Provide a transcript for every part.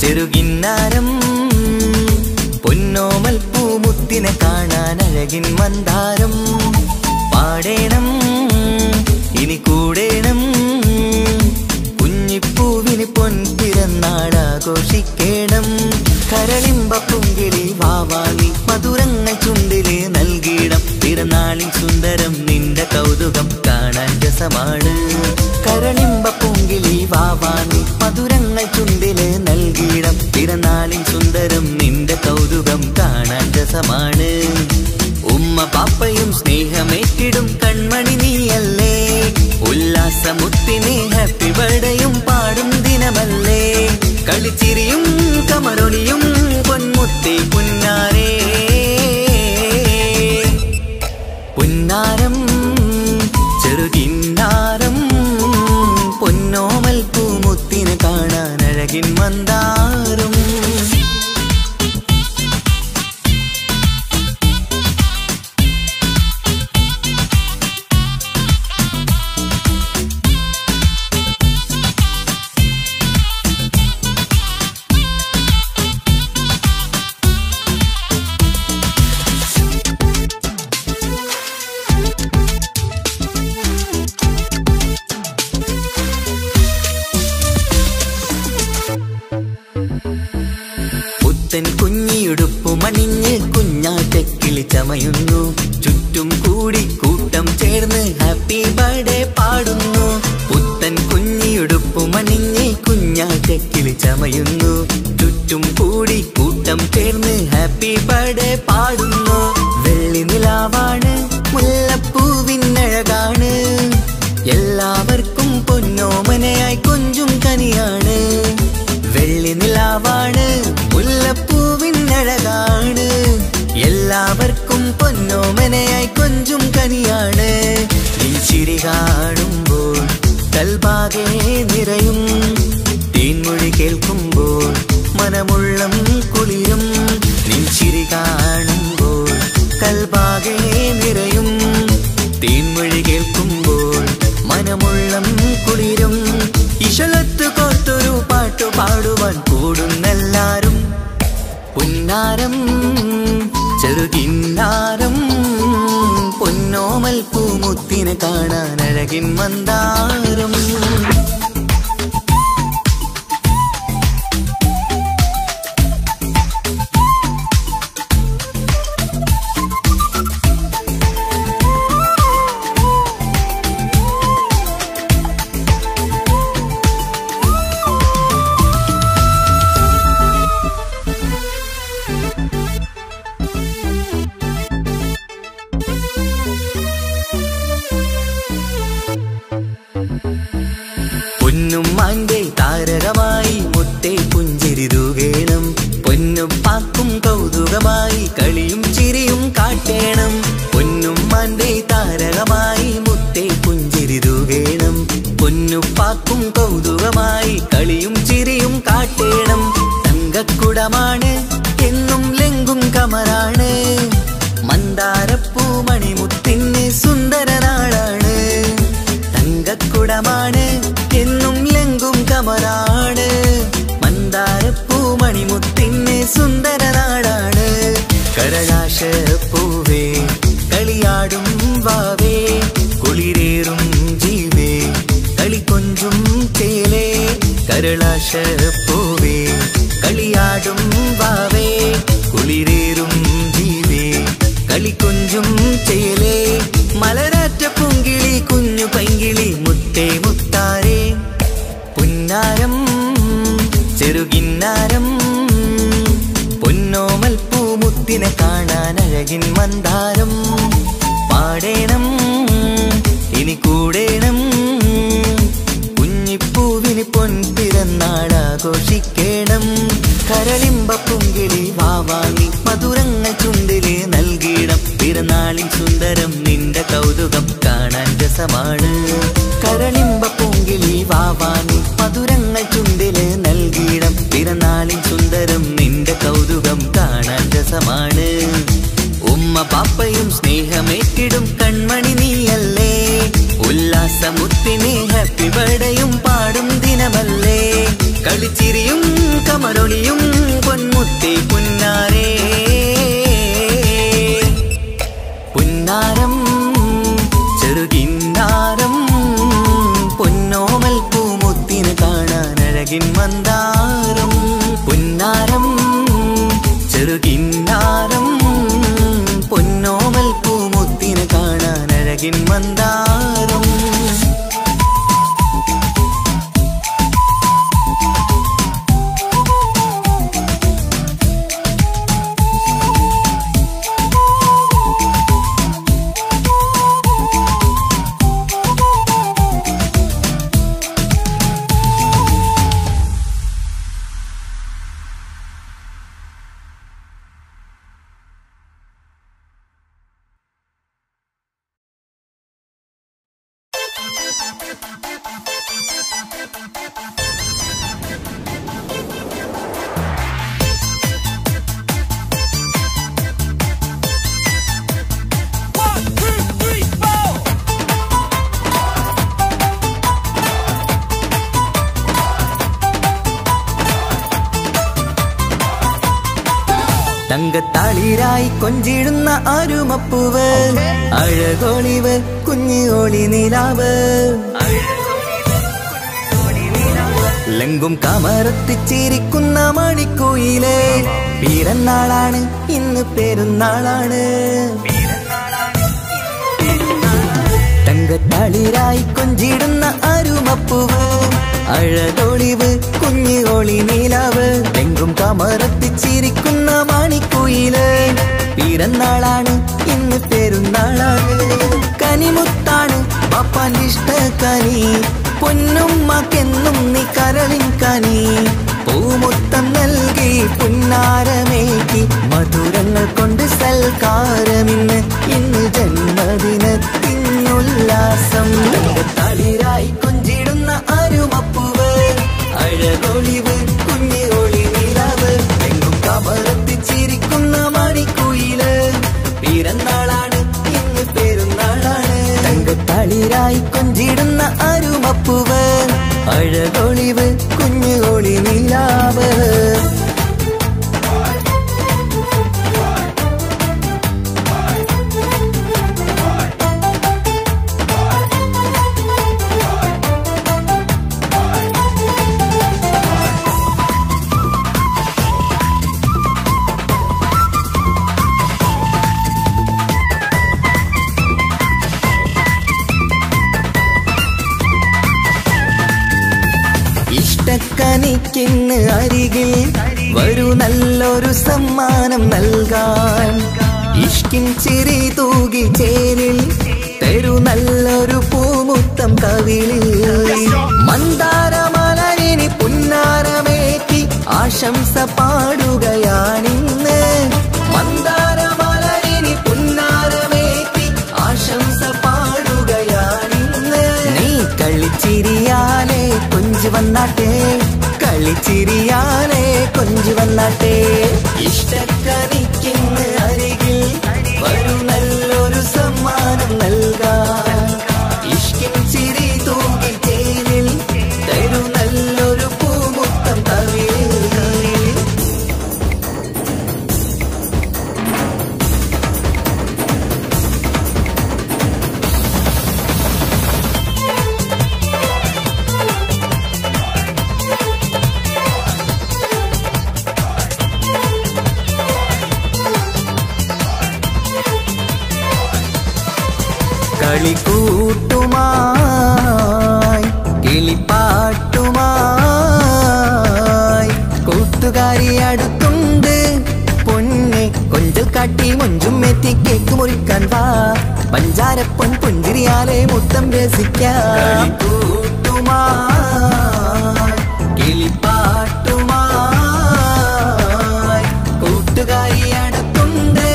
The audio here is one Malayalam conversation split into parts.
ചെറുകിന്നാരം പൊന്നോമൽ പൂമുത്തിനെ കാണാൻ അഴകിൻ മന്ദാരം പാടേണം ഇനി കൂടേണം കുഞ്ഞിപ്പൂവിന് പൊൻപിറന്നാളാഘോഷിക്കേണം കരളിമ്പ പൂങ്കിളി വാവാനി മധുരങ്ങൾ ചുണ്ടില് നൽകിയിടം പിറന്നാളിൻ സുന്ദരം നിന്റെ കൗതുകം കാണാൻ രസമാണ് കരളിമ്പ പൂങ്കിളി വാവാനി മധുരങ്ങൾ ചുണ്ടില് നൽകിയിടം പിറന്നാളിൻ സുന്ദരം നിന്റെ കൗതുകം കാണാൻ രസമാണ് ഉമ്മ പാപ്പയും സ്നേഹമേറ്റിടും കൺമണി നീയല്ലേ ഉല്ലാസമുത്തിനെ ഹാപ്പി ബർത്ത്ഡേയും പാടും ദിനമല്ലേ കളിച്ചിരിയും കമറൊളിയും പൊന്മുത്തി പുന്നാരേ പുന്നാരം ചെറുകിന്നാരം പൊന്നോമൽ പൂമുത്തിനെ കാണാൻ അഴകിൻ മന്ദാരം കുഞ്ഞിയുടുപ്പുമണിഞ്ഞ് കുഞ്ഞാറ്റക്കിളി ചമയുന്നു ചുറ്റും കൂടി കൂട്ടം ചേർന്ന് ഹാപ്പി ബർത്ത്ഡേ പാടുന്നു പുത്തൻ കുഞ്ഞിയുടുപ്പുമണിഞ്ഞ് കുഞ്ഞാറ്റക്കിളി ചമയുന്നു ചുറ്റും കൂടി കൂട്ടം ചേർന്ന് ഹാപ്പി ബർത്ത്ഡേ പാടുന്നു വെള്ളി നിലാവാണ് മുല്ലപ്പൂവിനഴകാണ് എല്ലാവർക്കും പൊന്നോമനയായി കൊഞ്ചും കനിയാണ് വെള്ളി നിലാവാണ് മുല്ലപ്പൂവിനഴകാണ് എല്ലാവർക്കും പൊന്നോമനയായി കൊഞ്ചും കനിയാണ് നിൻ ചിരി കാണുമ്പോൾ കൽബാകെ നിറയും തേൻമൊഴി കേൾക്കുമ്പോൾ മനമുള്ളം കുളിരും നിൻ ചിരി കാണുമ്പോൾ കൽബാകെ നിറയും തേൻമൊഴി കേൾക്കുമ്പോൾ മനമുള്ളം കുളിരും ഇശലത്ത് കോർത്തൊരു പാട്ടു പാടുവാൻ കൂടുന്നെല്ലാരും പുന്നാരം ചെറുകിന്നാരം പൊന്നോമൽ പൂമുത്തിനെ കാണാൻ അഴകിൻ മന്ദാരം പൊന്നുമ്മാന്റെ താരകമായി മുത്തേ പുഞ്ചിരി തൂകേണം പൊന്നുപ്പാക്കും കൗതുകമായി കളിയും ചിരിയും കാട്ടേണം പൊന്നുമ്മാന്റെ താരകമായി മുത്തേ പുഞ്ചിരി തൂകേണം പൊന്നുപ്പാക്കും കൗതുകമായി കളിയും ചിരിയും കാട്ടേണം തങ്കക്കുടമാണ് എന്നും ലെങ്കും കമറാണ് മന്ദാരപ്പൂ മണിമുത്തിന് സുന്ദരനാളാണ് തങ്കക്കുടമാണ് എന്നും ലെങ്കും കമറാണ് മന്ദാരപ്പൂ മണിമുത്തിന് സുന്ദരനാടാണ് കരളാശപ്പൂവേ കളിയാടും വാവേ കുളിരേറും ജീവേ കളിക്കൊഞ്ചും ചേലേ കരളാശപ്പൂവേ കളിയാടും വാവേ കുളിരേറും ജീവേ കളിക്കൊഞ്ചും ചേലേ മലരാറ്റ പൂങ്കിളി കുഞ്ഞു പൈങ്കിളി മുത്തേ മുത്താരേ പുന്നാരം ചെറുകിന്നാരം പൊന്നോമൽ പൂമുത്തിനെ കാണാൻ അഴകിൻ മന്ദാരം പാടേണം ഇനി കൂടേണം കുഞ്ഞിപ്പൂവിന് പൊൻപിറന്നാളാഘോഷിക്കേണം കരളിമ്പ പൂങ്കിളി വാവാങ്ങി മധുരങ്ങൾ ചുണ്ടില് നൽകിയിടം പിറന്നാളിൻ സുന്ദരം നിന്റെ കൗതുകം കാണാൻ രസമാണ് കരളിമ്പ പൂങ്കിളി വാവാങ്ങി മധുരങ്ങൾ ചുണ്ടില് നൽകിയിടം പിറന്നാളിൻ സുന്ദരം നിന്റെ കൗതുകം കാണാൻ രസമാണ് ഉമ്മ പാപ്പയും സ്നേഹമേറ്റിടും കൺമണി നീയല്ലേ ഉല്ലാസമുത്തിനെ ഹാപ്പി ബർത്ത്ഡേയും പാടും ദിനമല്ലേ കളിച്ചിരിയും കമറൊളിയും പൊന്മുത്തി പുന്നാരേ പുന്നാരം ചെറുകിന്നാരം പൊന്നോമൽ പൂമുത്തിന് കാണാൻ അഴകിൻ മന്ദാരം പുന്നാരം ചെറുകിന്നാരം പൊന്നോമൽ പൂമുത്തിന് കാണാൻ അഴകിൻ മന്ദാരം തങ്കത്താളിരായി കൊഞ്ചിടുന്ന അരുമപ്പൂവ് അഴകോളിവ് കുഞ്ഞിയോളി നിലാവ് ലങ്കും കമറത്തിച്ചിരിക്കുന്ന മണിക്കോയില് പിറന്നാളാണ് ഇന്ന് പെരുന്നാളാണ് തങ്കത്താളിരായി കൊഞ്ചിടുന്ന അരുമപ്പൂവ് അഴകോളിവ് കുഞ്ഞിയോളി നിലാവ് ലങ്കും കമറത്തിച്ചിരിക്കുന്ന മണിക്കോയില് പിറന്നാളാണ് ഇന്ന് പെരുന്നാളാണ് കനിമുത്താണ് പാപ്പാന്റെ ഇഷ്ടക്കനി പൊന്നുമ്മക്കെന്നും നീ കരളിൻ കനി പൂമുത്തം നൽകി പുന്നാരമേകി മധുരങ്ങൾ കൊണ്ട് സൽക്കാരമിന്ന് ഇന്ന് ജന്മദിനത്തിനുല്ലാസം തളിരായി കൊഞ്ചിടുന്ന അരുമപ്പൂവ് അഴകൊളിവ് കുഞ്ഞിയൊളി നിലാവ് എങ്ങും കമറത്തിച്ചിരിക്കുന്ന മണിക്കുയില് പിറന്നാളാണ് ഇന്ന് പെരുന്നാളാണ് തങ്കത്തളിരായി കൊഞ്ചിടുന്ന അരുമപ്പൂവ് അഴകൊളിവ് കുഞ്ഞിയൊളി നിലാവ് ഇഷ്ടക്കനിക്കിന്ന് അരികിൽ വരൂ നല്ലൊരു സമ്മാനം നൽകാൻ ഇഷ്കിൻ ചിരി തൂകി ചേരിൽ തരൂ നല്ലൊരു പൂമുത്തം കവിളിൽ മന്ദാരമലരിനി പുന്നാരമേറ്റി ആശംസ പാടുകയാണിന്ന് മന്ദാരമലരിനി പുന്നാരമേറ്റി ആശംസ പാടുകയാണിന്ന് നീ കളിച്ചിരിയാലേ കൊഞ്ചു വന്നാട്ടെ കളിച്ചിരിയാലേ കൊഞ്ചു വന്നാട്ടെ ഇഷ്ടക്കനിക്കിന്ന് അരികിൽ വരൂ നല്ലൊരു സമ്മാനം നൽകാൻ ഇഷ്കിൻ ചിരി തൂകി ചേരിൽ തരൂ നല്ലൊരു പൂമുത്തം കവിളിൽ കളിക്കൂട്ടുമായി കിളിപ്പാട്ടുമായി കൂട്ടുകാരി അടുത്തുണ്ട് പൊന്നെ കൊഞ്ചൽ കാട്ടി മൊഞ്ചും എത്തി കേക്ക് മുറിക്കാൻ വാ പഞ്ചാരപ്പൊൻ പുഞ്ചിരിയാലെ മുത്തം രസിക്കാം കിളിപ്പാട്ടുമായി കൂട്ടുകാരി അടുത്തുണ്ട്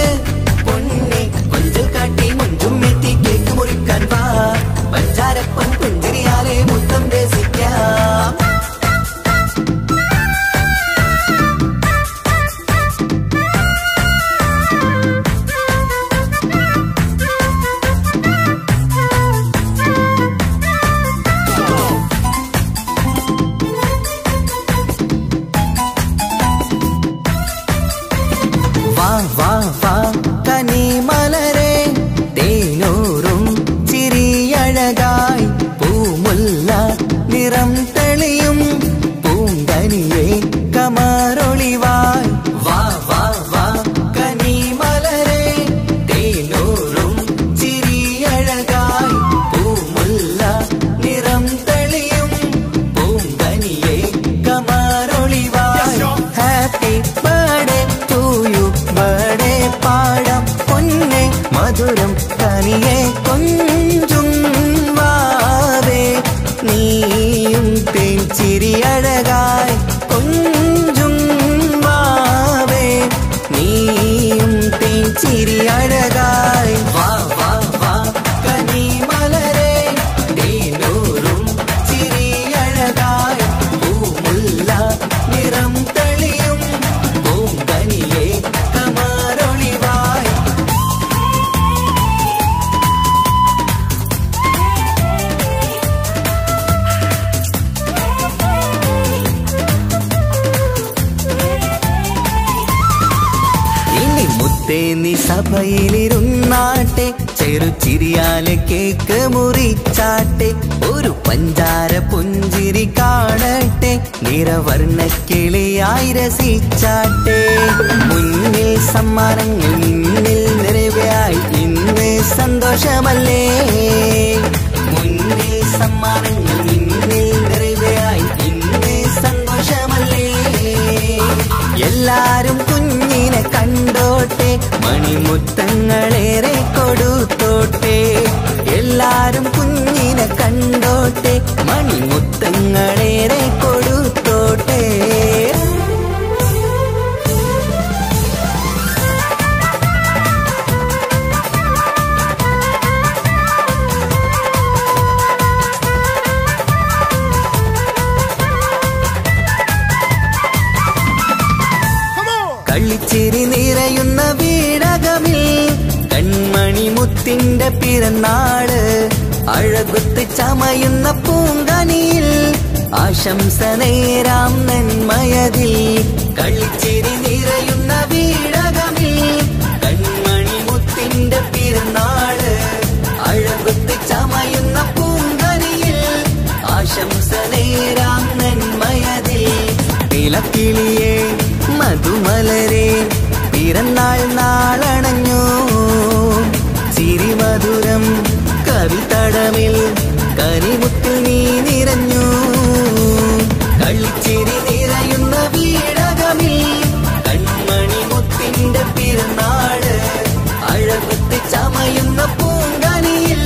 പൊന്നെ കൊഞ്ചൽ കാട്ടി മുഞ്ചും എത്തി കേക്ക് മുറിക്കാൻ വാ പഞ്ചാരപ്പൊൻ പുഞ്ചിരിയാലെ മുത്തം രസിക്കാം വാ വാ കനിമലരെ തേനൂറും ചിരിയഴകായി പൂമുല്ല നിറം തെളിയും പൂങ്കനിയെ കമറൊളിവായി വാ വാ വാ കനിമലരെ തേനൂറും ചിരിയഴകായി പൂമുല്ല നിറം തെളിയും പൂങ്കനിയെ കമറൊളിവായി happy birthday to you birthday പാടാം പൊന്നെ മധുരം കനിയെ കൊഞ്ചും വാവേ നീയും തേൻ ചിരിയഴകായി കൊഞ്ചും വാവേ നീയും തേൻ ചിരിയഴകായി വാ വാ വാ കനിമലരെ തേനൂറും ചിരിയഴകായി പൂമുല്ല നിറം തെളിയും പൂങ്കനിയെ കമറൊളിവായി ഇനി മുത്തേ നീ സഭയിലിരുന്നാട്ടെ ചെറുചിരിയാലെ കേക്ക് മുറിച്ചാട്ടെ ഒരു പഞ്ചാര പുഞ്ചിരി കാണട്ടെ നിറവർണ്ണ കിളിയായി രസിച്ചാട്ടെ മുന്നിൽ സമ്മാനങ്ങൾ നിന്നിൽ നിറവായി ഇന്ന് സന്തോഷമല്ലേ മുന്നിൽ സമ്മാനങ്ങൾ നിന്നിൽ നിറവായി ഇന്ന് സന്തോഷമല്ലേ എല്ലാരും കുഞ്ഞിനെ കണ്ടോട്ടെ മണിമുത്തങ്ങളേറെ കൊടുത്തോട്ടെ എല്ലാരും കുഞ്ഞിനെ കണ്ടോട്ടെ മണിമുത്തങ്ങളേറെ കൊടുത്തോട്ടെ കളിച്ചിരി നിറയുന്ന വീടകമിൽ കൺമണി മുത്തിന്റെ പിറന്നാള് അഴകുത്ത് ചമയുന്ന പൂങ്കനിയിൽ ആശംസ നേരാം നന്മയതിൽ കളിച്ചിരി നിറയുന്ന വീടകമിൽ കൺമണി മുത്തിന്റെ പിറന്നാള് അഴകുത്ത് ചമയുന്ന പൂങ്കനിയിൽ ആശംസ നേരാം നന്മയതിൽ നിലക്കിളിയേ മധുമലരെ പിറന്നാൾ നാളണഞ്ഞു ചിരിമധുരം കവിതടമിൽ കരിമുത്തിൽ നീ നിറഞ്ഞു കളിച്ചിരി നിറയുന്ന വീടകമിൽ കൺമണി മുത്തിന്റെ പിറന്നാള് അഴകുത്ത് ചമയുന്ന പൂങ്കനിയിൽ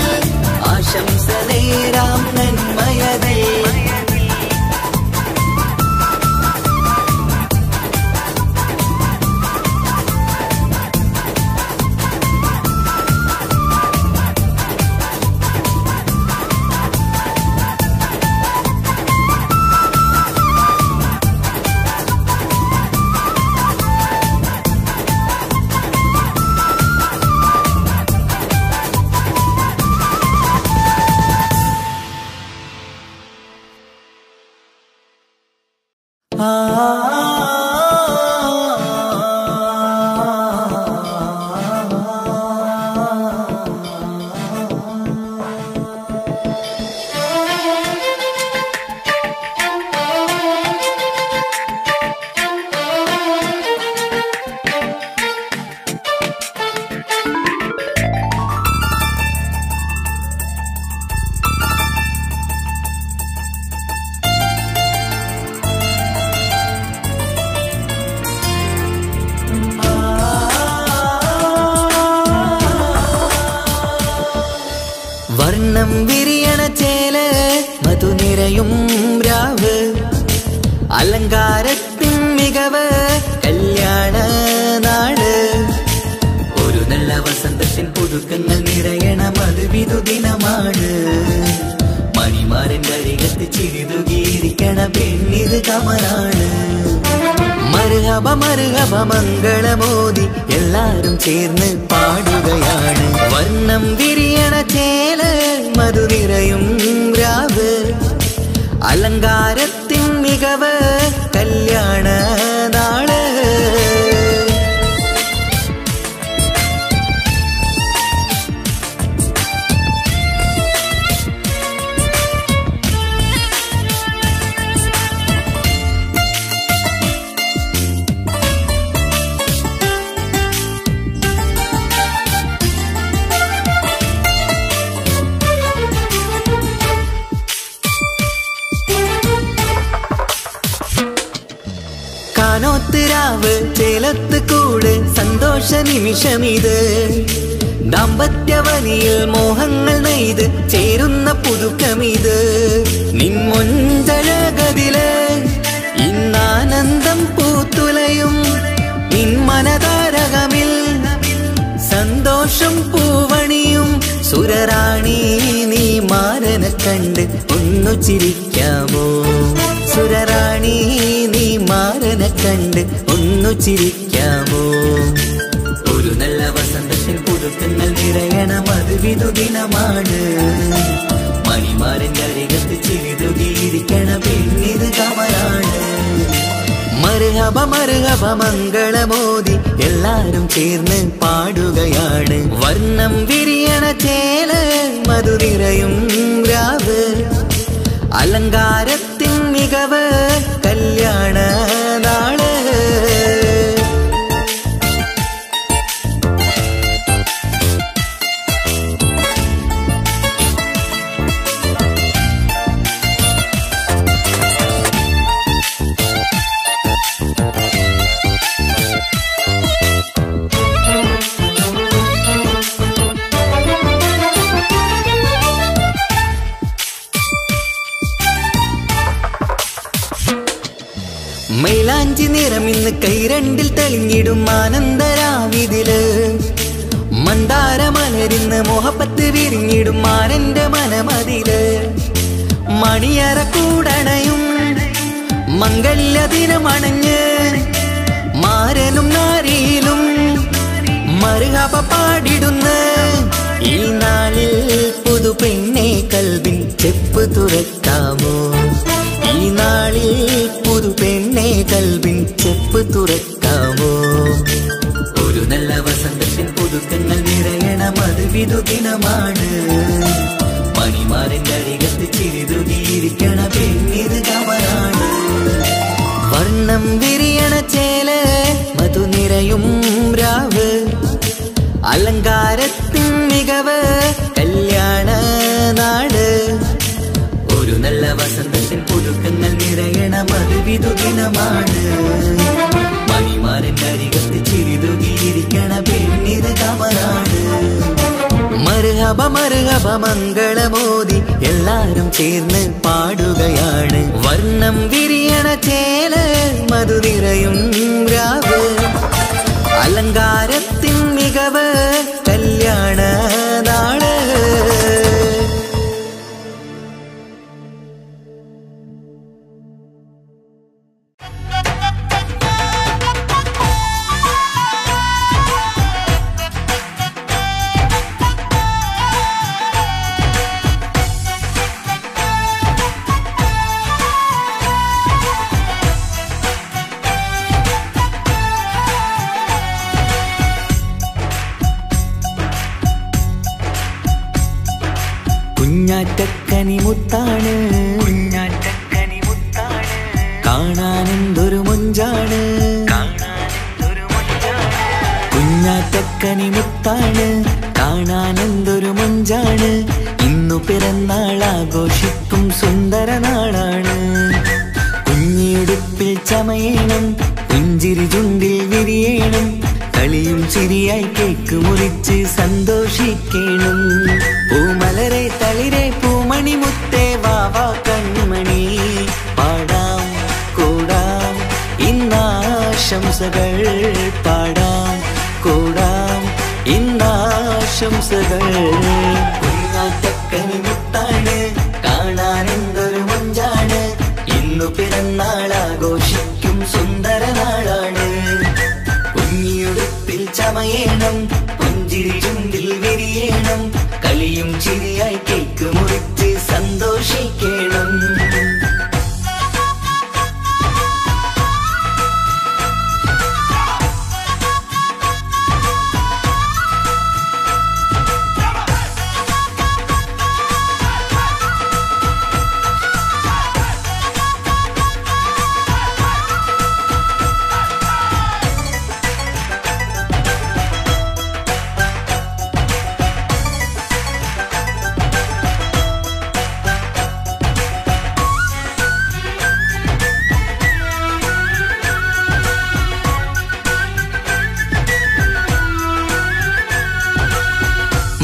ആശംസ നേരാം നന്മയതേ വർണ്ണം വിരിയണ ചേല് മധുനിരയും രാവ് അലങ്കാരത്തിൻ മികവ് കല്യാണ നാട് ഒരു നല്ല വസന്തത്തിൻ പുതുക്കങ്ങൾ നിറയണ മധുവിധു ദിനമാണ് മണിമാരന്റെ അരികത്ത് ചിരിതുകിയിരിക്കണ പെണ്ണിത് കമലാണ് മർഹബ മർഹബ മംഗളമോദി എല്ലാരും ചേർന്ന് പാടുകയാണ് വർണ്ണം വിരിയണ ചേല് മധുനിരയും രാവ് അലങ്കാരത്തിൻ മികവ് കല്യാണ നാള് കാനോത്തിരാവ് ചേലത്ത് കൂട് സന്തോഷ നിമിഷമിത് ദാമ്പത്യവനിയിൽ മോഹങ്ങൾ നെയ്ത് ചേരുന്ന പുതുക്കമിത് നിൻമൊഞ്ചഴകതില് ഇന്നാനന്ദം പൂത്തുലയും നിൻമനതാരകമിൽ സന്തോഷം പൂവണിയും സുരറാണി നീ മാരനെ കണ്ട് ഒന്നു ചിരിക്കാമോ സുരറാണി നീ മാരനെ കണ്ട് ഒന്നു ചിരിക്കാമോ ഒരു നല്ല വസന്തത്തിൽ പുതുക്കങ്ങൾ നിറയണ മധുവിധു ദിനമാണ് മണിമാരന്റെ അരികത്ത് ചിരിതുകിയിരിക്കണ പെണ്ണിത് കമലാണ് മർഹബ മർഹബ മംഗളമോദി എല്ലാരും ചേർന്ന് പാടുകയാണ് വർണ്ണം വിരിയണ ചേല് മധുനിരയും രാവ് അലങ്കാരത്തിൻ മികവ് കല്യാണ നാള് മൈലാഞ്ചി നിറമിന്ന് കൈരണ്ടിൽ തെളിഞ്ഞിടും ആനന്ദരാവിതില് മന്ദാരമലരിന്ന് മോഹപ്പത്ത് വിരിഞ്ഞിടും മാനന്റെ മനമതില് മണിയറ കൂടണയും മംഗല്യ ദിനമണഞ്ഞ് മാരനും നാരിയിലും മർഹബ പാടിടുന്ന ഈ നാളിൽ പുതു പെണ്ണെ കൽവിൻ ചെപ്പ് തുറക്കാമോ ഈ നാളിൽ പുതു പെണ്ണെ കൽവിൻ ചെപ്പ് തുറക്കാമോ ഒരു നല്ല വസന്തത്തിൻ പുതുക്കങ്ങൾ നിറയണ മധുവിധു ദിനമാണ് മണിമാരന്റെ അരികത്ത് ചിരിതുകിയിരിക്കണ പെണ്ണിത് കമലാണ് വർണ്ണം വിരിയണ ചേല് മധുനിരയും രാവ് അലങ്കാരത്തിൻ മികവ് കല്യാണ നാട് ഒരു നല്ല വസന്തത്തിൽ പുതുക്കങ്ങൾ നിറയണ മധുവിധു ദിനമാണ് മണിമാരന്റെ അരികത്ത് ചിരിതുകിയിരിക്കണ പെണ്ണിത് കമലാണ് മർഹബ മർഹബ മംഗളമോദി എല്ലാരും ചേർന്ന് പാടുകയാണ് വർണ്ണം വിരിയണ ചേല് മധുനിരയും രാവ് അലങ്കാരത്തിൻ മികവ് കല്യാണ നാള് കുഞ്ഞാറ്റക്കനി മുത്താണ് കാണാനെന്തൊരു മൊഞ്ചാണ് കുഞ്ഞാറ്റക്കനി മുത്താണ് കാണാനെന്തൊരു മൊഞ്ചാണ് ഇന്നു പിറന്നാൾ ആഘോഷിക്കും സുന്ദര നാളാണ് കുഞ്ഞിയുടുപ്പിൽ ചമയണം പുഞ്ചിരി ചുണ്ടിൽ വിരിയണം കളിയും ചിരിയായി കേക്ക് മുറിച്ച് സന്തോഷിക്കണം പൂമലരെ ഇന്നാശംസകൾ പാടാം കൂടാം ഇന്നാശംസകൾ. കുഞ്ഞാറ്റക്കനി മുത്താണ് കാണാൻ എന്തൊരു മൊഞ്ചാണ്, ഇന്നു പിറന്നാളാഘോഷിക്കും സുന്ദര നാളാണ്. കുഞ്ഞിയുടുപ്പിൽ ചമയേണം, പുഞ്ചിരി ചുണ്ടിൽ വിരിയേണം, കളിയും ചിരിയായി കേക്ക് മുറിച്ച് സന്തോഷിക്കണം.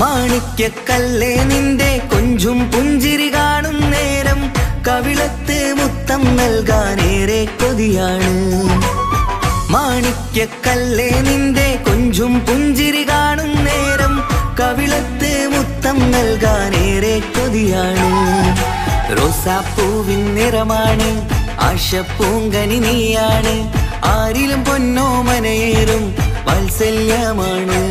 മാണിക്യക്കല്ലേ നിന്റെ കൊഞ്ചും പുഞ്ചിരി കാണും നേരം, കവിളത്ത് മുത്തം നൽകാനേറെ കൊതിയാണ്. മാണിക്യക്കല്ലേ നിന്റെ കൊഞ്ചും പുഞ്ചിരി കാണും നേരം, കവിളത്ത് മുത്തം നൽകാനേറെ കൊതിയാണ്. റോസാപ്പൂവിൻ നിറമാണ്, ആശപ്പൂങ്കനി നീയാണ്, ആരിലും പൊന്നോമനയേറും വാത്സല്യമാണ്.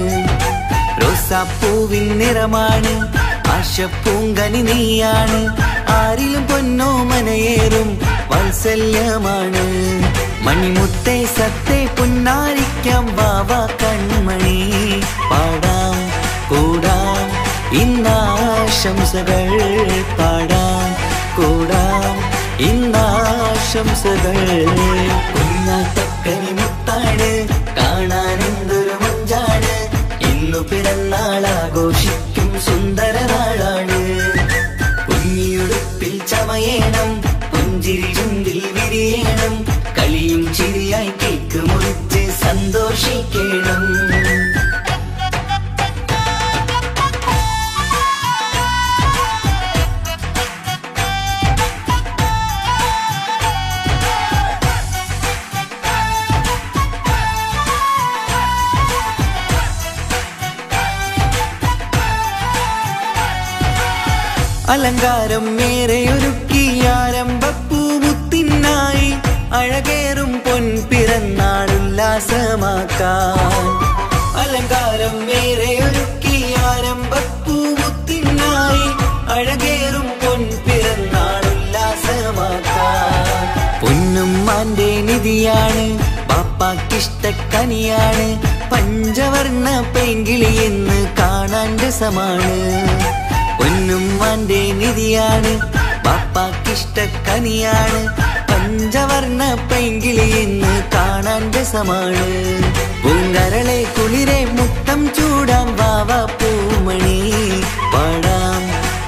റോസാപ്പൂവിൻ നിറമാണ്, ആശപ്പൂങ്കനി നീയാണ്, ആരിലും പൊന്നോമനയേറും വാത്സല്യമാണ്. മണിമുത്തേ സത്തേ പുന്നാരിക്കാം വാവ കൺമണി, പാടാം കൂടാം ഇന്നാശംസകൾ പാടാം കൂടാം ഇന്നാശംസകൾ. കുഞ്ഞാറ്റക്കനി മുത്താണ് കാണാൻ എന്തൊരു മൊഞ്ചാണ്, ഇന്നു പിറന്നാളാഘോഷിക്കും സുന്ദര നാളാണ്. കുഞ്ഞിയുടുപ്പിൽ ചമയേണം, പുഞ്ചിരി ചുണ്ടിൽ വിരിയേണം, കളിയും ചിരിയായി കേക്ക് മുറിച്ച് സന്തോഷിക്കണം. അലങ്കാരം മേറെ ഒരുക്കി ആരംഭപ്പൂമുത്തിനായി, അഴകേറും പൊൻപിറന്നാളുല്ലാസമാക്കാൻ. അലങ്കാരം മേറെ ഒരുക്കി ആരംഭപ്പൂമുത്തിനായി, അഴകേറും പൊൻപിറന്നാളുല്ലാസമാക്കാൻ. പൊന്നുമ്മാന്റെ നിധിയാണ്, പാപ്പാക്കിഷ്ടക്കനിയാണ്, പഞ്ചവർണ്ണ പെങ്കിളി എന്ന് കാണാൻ രസമാണ്. പൊന്നുമ്മാന്റെ നിധിയാണ്, പാപ്പാക്കിഷ്ടക്കനിയാണ്, പഞ്ചവർണ്ണ പെങ്കിളി എന്ന് കാണാൻ രസമാണ്. പൂങ്കരളെ കുളിരെ മുത്തം ചൂടാം വാവ പൂമണി, പാടാം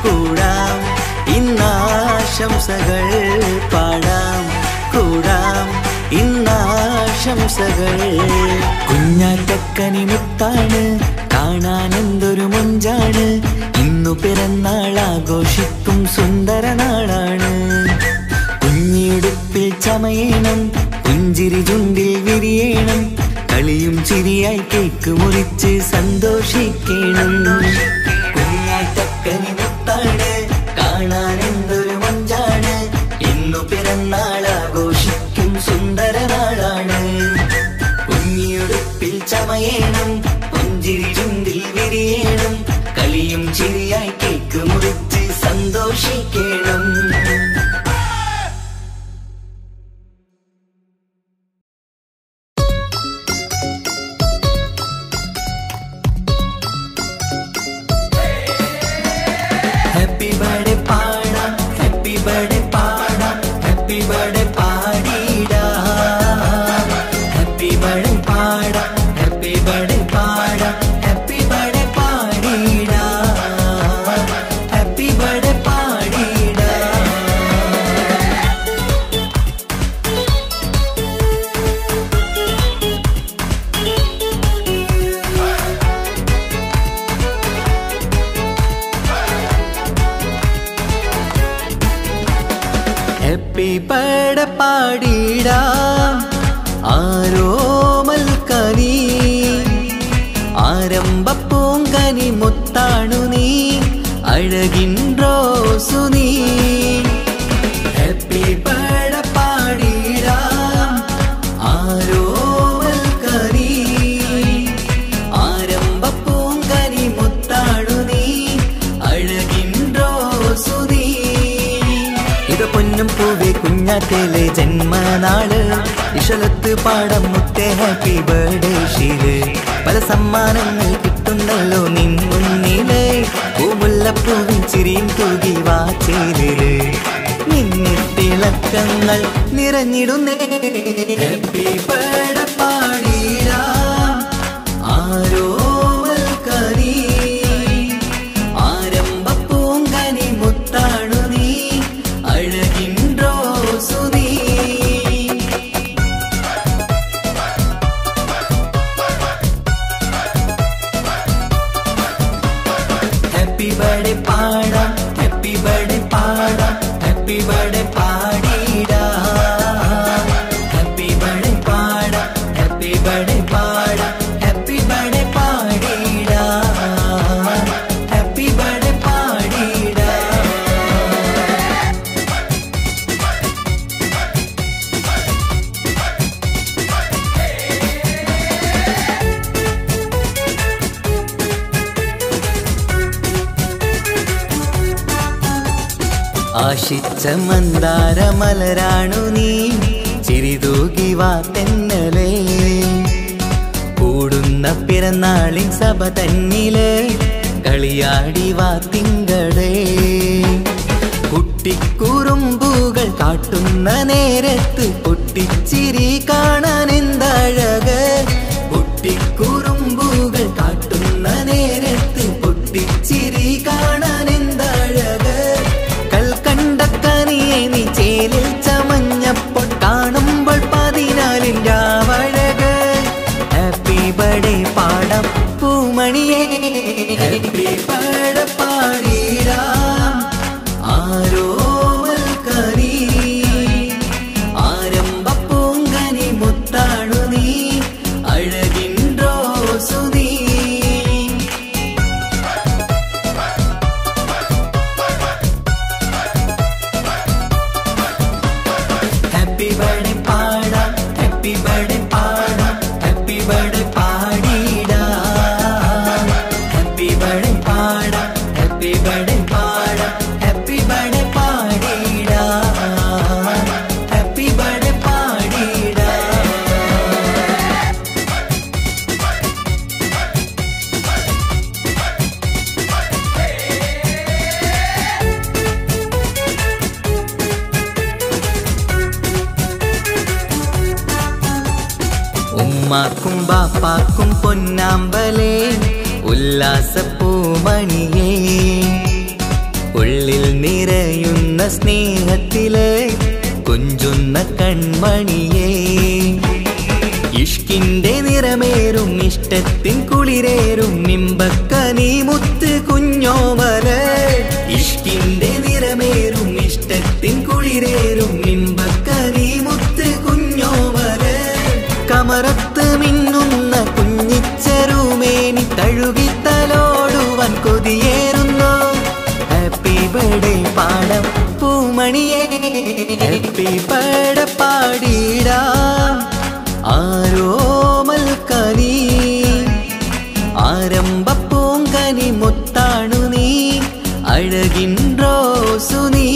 കൂടാം ഇന്നാശംസകൾ പാടാം കൂടാം ഇന്നാശംസകൾ. കുഞ്ഞാറ്റക്കനി മുത്താണ് കാണാൻ എന്തൊരു മൊഞ്ചാണ്, ഇന്നു പിറന്നാളാഘോഷിക്കും സുന്ദര നാളാണ്. കുഞ്ഞിടുപ്പിൽ ചമയേണം, പുഞ്ചിരി ചുണ്ടിൽ വിരിയേണം, കളിയും ചിരിയായി കേക്ക് മുറിച്ച് സന്തോഷിക്കണം. കുഞ്ഞാറ്റക്കനി മുത്താണ് കാണാൻ എന്തൊരു മൊഞ്ചാണ്, ഇന്നു പിറന്നാളാഘോഷിക്കും സുന്ദര നാളാണ്. കുഞ്ഞിടുപ്പിൽ ചമയേണം, പുഞ്ചിരി ചുണ്ടിൽ വിരിയേണം, കളിയും ചിരിയായി കേക്ക് മുറിച്ച് സന്തോഷിക്കണം. ഹാപ്പി ബർത്ത്ഡേ പാടാം, ഹാപ്പി ബർത്ത്ഡേ പാടാം, ഹാപ്പി ബർത്ത്ഡേ പാടിടാം. ഹാപ്പി ബർത്ത്ഡേ പാടാം, ഹാപ്പി ബർത്ത്ഡേ പാടാം, ഹാപ്പി ബർത്ത്ഡേ പാടിടാം, ഹാപ്പി ബർത്ത്ഡേ പാടിടാം. ഹാപ്പി ബർത്ത്ഡേ പാടിടാം, ആരോ മുത്താണു നീ അഴകിൻ റോസു നീ ഹാപ്പി ബർത്ത്ഡേ പാടിടാം ആരോമൽക്കനി ആരംഭപ്പൂങ്കനി മുത്താണു നീ അഴകിൻ റോസു നീ ഇത് പൊന്നും പൂവേ കുഞ്ഞാറ്റേലെ ജന്മനാള് ഇശലത്ത് പാടം മുത്തേ ഹാപ്പി ബർത്ത്ഡേ ഷീല് പല സമ്മാനങ്ങൾ കിട്ടുന്നല്ലോ നിൻ മുന്നില് പൂമുല്ലപ്പൂവിൻ ചിരിയും തൂകി വാച്ചേലില് മിന്നിത്തിളക്കങ്ങൾ നിറഞ്ഞിടുന്നേ ഹാപ്പി ബർത്ത്ഡേ പാടിടാം ആരോമൽക്കനി ആരംഭപ്പൂങ്കനി മുത്താണു നീ അഴകിൻ റോസു നീ ഹാപ്പി ബർത്ത്ഡേ പാടാം ഹാപ്പി ബർത്ത്ഡേ പാടാം ഹാപ്പി ബർത്ത്ഡേ പാടിടാം ഹാപ്പി ബർത്ത്ഡേ പാടാം ഹാപ്പി ബർത്ത്ഡേ പാടാം ഹാപ്പി ബർത്ത്ഡേ പാടിടാം ഹാപ്പി ബർത്ത്ഡേ പാടിടാം ആശിച്ച മന്ദാരമലരാണു നീ ചിരിതൂകി വാ തെന്നലേ കൂടുന്ന പിറന്നാളിൻ സഭ തന്നില് കളിയാടി വാ തിങ്കളേ കുട്ടിക്കുറുമ്പുകൾ കാട്ടുന്ന നേരത്ത് പൊട്ടിച്ചിരി കാണാൻ എന്തഴക് കുട്ടിക്കുറുമ്പുകൾ കാട്ടുന്ന നേരത്ത് പൊട്ടിച്ചിരി കാണാൻ എന്തഴക് കൽക്കണ്ടക്കനിയെ നീ ചേലിൽ ചമഞ്ഞപ്പോൾ കാണുമ്പോൾ 14 രാവഴക് ഹാപ്പി ബർത്ത്ഡേ പാടാം പൂമണിയേ ഹാപ്പി ബർത്ത്ഡേ പാടിടാം ആരോമൽക്കനി ആരംഭപ്പൂങ്കനി മുത്താണു നീ അഴകിൻ റോസു നീ ഹാപ്പി ബർത്ത്ഡേ പാടാം ഹാപ്പി ബർത്ത്ഡേ പാടാം ഹാപ്പി ബർത്ത്ഡേ പാടിടാം ഹാപ്പി ബർത്ത്ഡേ പാടാം ഹാപ്പി ബർത്ത്ഡേ പാടാം ഹാപ്പി ബർത്ത്ഡേ പാടിടാം ഹാപ്പി ബർത്ത്ഡേ പാടിടാം ഉമ്മാക്കും ബാപ്പാക്കും പൊന്നാമ്പലേ ഉല്ലാസപ്പൂമണിയേ ഉള്ളിൽ നിറയുന്ന സ്നേഹത്തിലെ കൊഞ്ചുന്ന കൺമണിയേ ഇഷ്കിന്റെ നിറമേറും ഇഷ്ടത്തിൻ കുളിരേറും നിമ്പക്കനി മുത്ത് കുഞ്ഞോമല് ഇഷ്കിന്റെ നിറമേറും ഇഷ്ടത്തിൻ കുളിരേറും നിമ്പക്കനി മുത്ത് കുഞ്ഞോമല് കമറത്ത് മിന്നുന്ന കുഞ്ഞിച്ചെറുമേനി തഴുകിത്തലോടുവാൻ കൊതിയേറുന്നു ഹാപ്പി ബർത്ത്ഡേ പാടാം പൂമണിയേ ഹാപ്പി ബർത്ത്ഡേ പാടിടാം ആരോമൽക്കനി ആരംഭപ്പൂങ്കനി മുത്താണു നീ അഴകിൻ റോസു നീ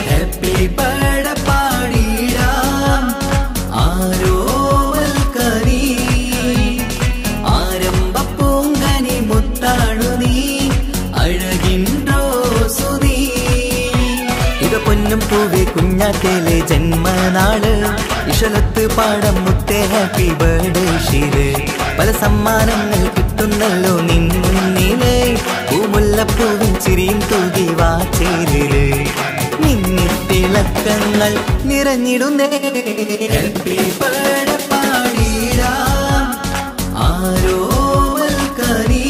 ഹാപ്പി ബർത്ത്ഡേ പാടിടാം ആരോമൽക്കനി ആരംഭപ്പൂങ്കനി മുത്താണു നീ അഴകിൻ റോസു നീ ഇത് പൊന്നും പൂവേ കുഞ്ഞാറ്റേലെ ജന്മനാള് ഇശലത്ത് പാടം മുത്തേ ഹാപ്പി ബർത്ത്ഡേ ഷീല് പല സമ്മാനങ്ങൾ കിട്ടുന്നല്ലോ നിൻ മുന്നില് പൂമുല്ലപ്പൂവിൻ ചിരിയും തൂകി വാച്ചേലില് മിന്നിത്തിളക്കങ്ങൾ നിറഞ്ഞിടുന്നേ ഹാപ്പി ബർത്ത്ഡേ പാടിടാം ആരോമൽക്കനി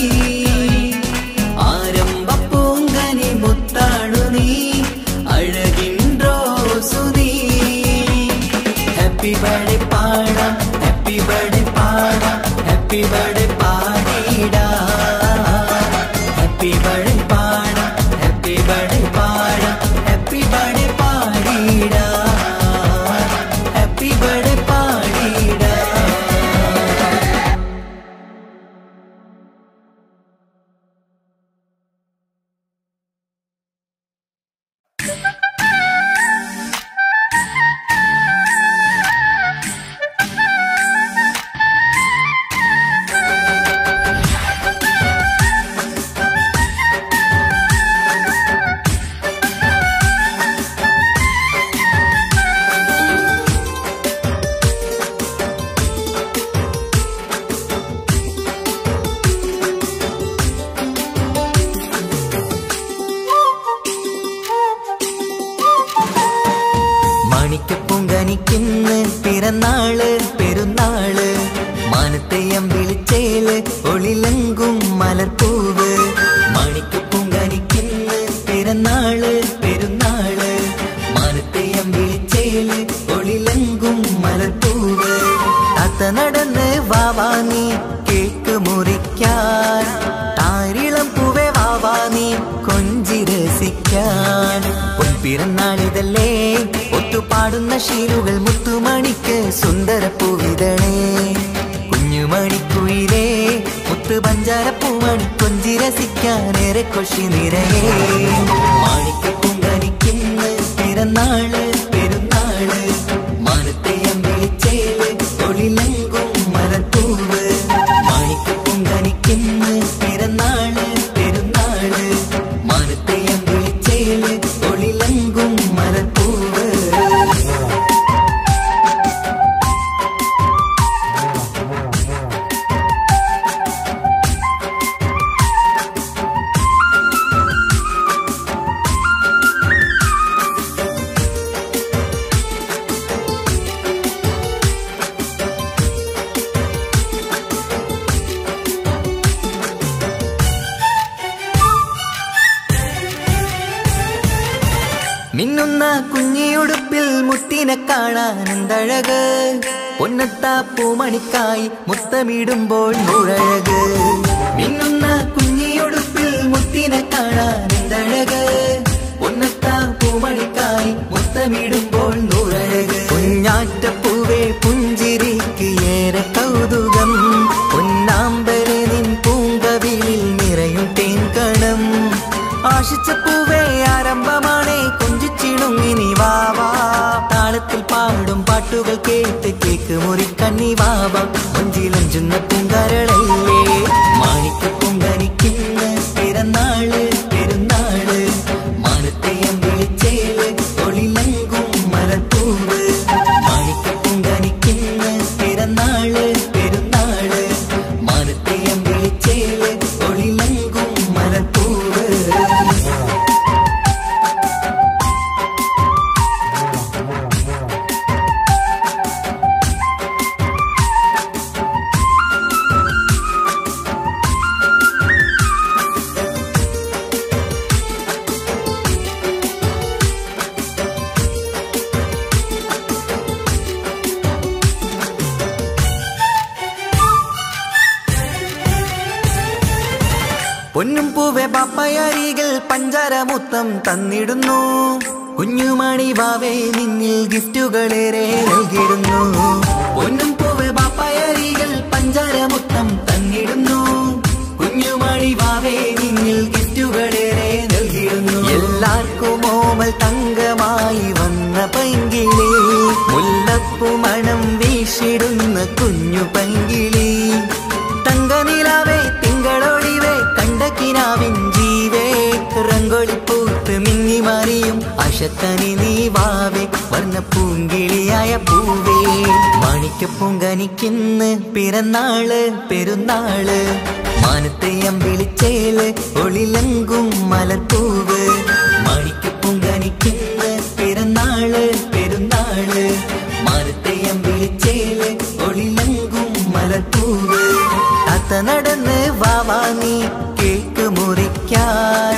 ആരംഭപ്പൂങ്കനി മുത്താണു നീ അഴകിൻ റോസു നീ ഹാപ്പി ബർത്ത്ഡേ പാടാം ഹാപ്പി ബർത്ത്ഡേ പാടാം ഹാപ്പി ബർത്ത്ഡേ പാടിടാം വാവാ നീ കേക്ക് മുറിക്കാൻ, താരിളം പൂവേ വാവാ നീ കൊഞ്ചി രസിക്കാൻ. പൊൻപിറന്നാളിതല്ലേ ഒത്തുപാടുന്ന ശീലുകൾ മുത്തുമണിക്ക് സുന്ദര പൂവിതളേ. കുഞ്ഞുമണിക്കുയിലേ മുത്ത് പഞ്ചാരപ്പൂമണി കൊഞ്ചി രസിക്കാനേറെ കൊഷി നിറയേ. മാണിക്ക് പൊങ്കനിക്കിന്ന് പിറന്നാള് പെരുന്നാള്, മാനത്തെ അമ്പിളിച്ചേല് തൊഴിലെങ്കും മലർപ്പൂവ്. മാണിക്ക് പൊങ്കനിക്കിന്ന് പിറന്നാള് പെരുന്നാള്, മാനത്തെ അമ്പിളിച്ചേല് തൊഴിലെങ്കും മലർപ്പൂവ്. മിന്നുന്ന കുഞ്ഞിയുടുപ്പിൽ മുത്തിനെ കാണാൻ എന്തഴക്, പൊന്നത്താ പൂമണിക്കായി മുത്തമിടുമ്പോൾ നൂഴഴക്. മിന്നുന്ന കുഞ്ഞിയുടുപ്പിൽ മുത്തിനെ കാണാൻ എന്തഴക്, പൊന്നത്താ പൂമണിക്കായി മുത്തമിടുമ്പോൾ നൂഴഴക്. കുഞ്ഞാറ്റപ്പൂവേ പുഞ്ചിരിക്ക് ഏറെ കൗതുകം, പൊന്നാമ്പരെ നിൻ പൂങ്കവിളിൽ നിറയും തേൻകണം. ആശിച്ച പൂവേ ആരംഭമാണേ കൊഞ്ചിച്ചിടുങ്ങിനി വാവാ, താളത്തിൽ പാടും പാട്ടുകൾ കേട്ട് കേക്ക് മുറിക്കണ്ണി വാവാ. കൊഞ്ചിലഞ്ചുന്ന പൂങ്കരളല്ലേ മാണിക്ക് പൊങ്കനിക്കിന്ന് പിറന്നാള് പെരുന്നാള്, മാനത്തെ അമ്പിളിച്ചേല് തൊഴിലെങ്കും മലർപ്പൂവ്. മാണിക്ക് പൊങ്കനിക്കിന്ന് പിറന്നാള് പെരുന്നാള്, മാനത്തെ അമ്പിളിച്ചേല് തൊഴിലെങ്കും മലർപ്പൂവ്. പൊന്നും പൂവേ പാപ്പയരികൾ പഞ്ചാരമുത്തം തന്നിടുന്നു, കുഞ്ഞുമണി വാവേ നിന്നിൽ ഗിഫ്റ്റുകളേറെ നൽകിടുന്നു. പൊന്നും പൂവേ പാപ്പയരികൾ പഞ്ചാരമുത്തം തന്നിടുന്നു, കുഞ്ഞുമണി വാവേ നിന്നിൽ ഗിഫ്റ്റുകളേറെ നൽകിടുന്നു. എല്ലാവർക്കും ഓമൽ തങ്കമായി വന്ന പൈങ്കിളി, മുല്ലപ്പൂ മണം വീശിടുന്ന കുഞ്ഞു പൈങ്കിളി. തങ്കനിലാവേ തിങ്കളൊളിവേ കണ്ടക്കിനാവിൻ ജീവേ, റംഗോളിപ്പൂത്ത് മിന്നി മാറിയും അശത്തനി നീ വാവേ, വർണ്ണ പൂങ്കിളിയായ പൂവേ. മാണിക്ക് പൊങ്കനിക്കിന്ന് പിറന്നാള് പെരുന്നാള്, മാനത്തെ അമ്പിളിച്ചേല് ഒളിലെങ്കും മലർപ്പൂവ്. മാണിക്ക് പൊങ്കനിക്കിന്ന് പിറന്നാള് പെരുന്നാള്, മാനത്തെ അമ്പിളിച്ചേല് ഒളിലെങ്കും മലർപ്പൂവ്. താത്ത നടന്ന് വാവാ നീ കേക്ക് മുറിക്കാൻ,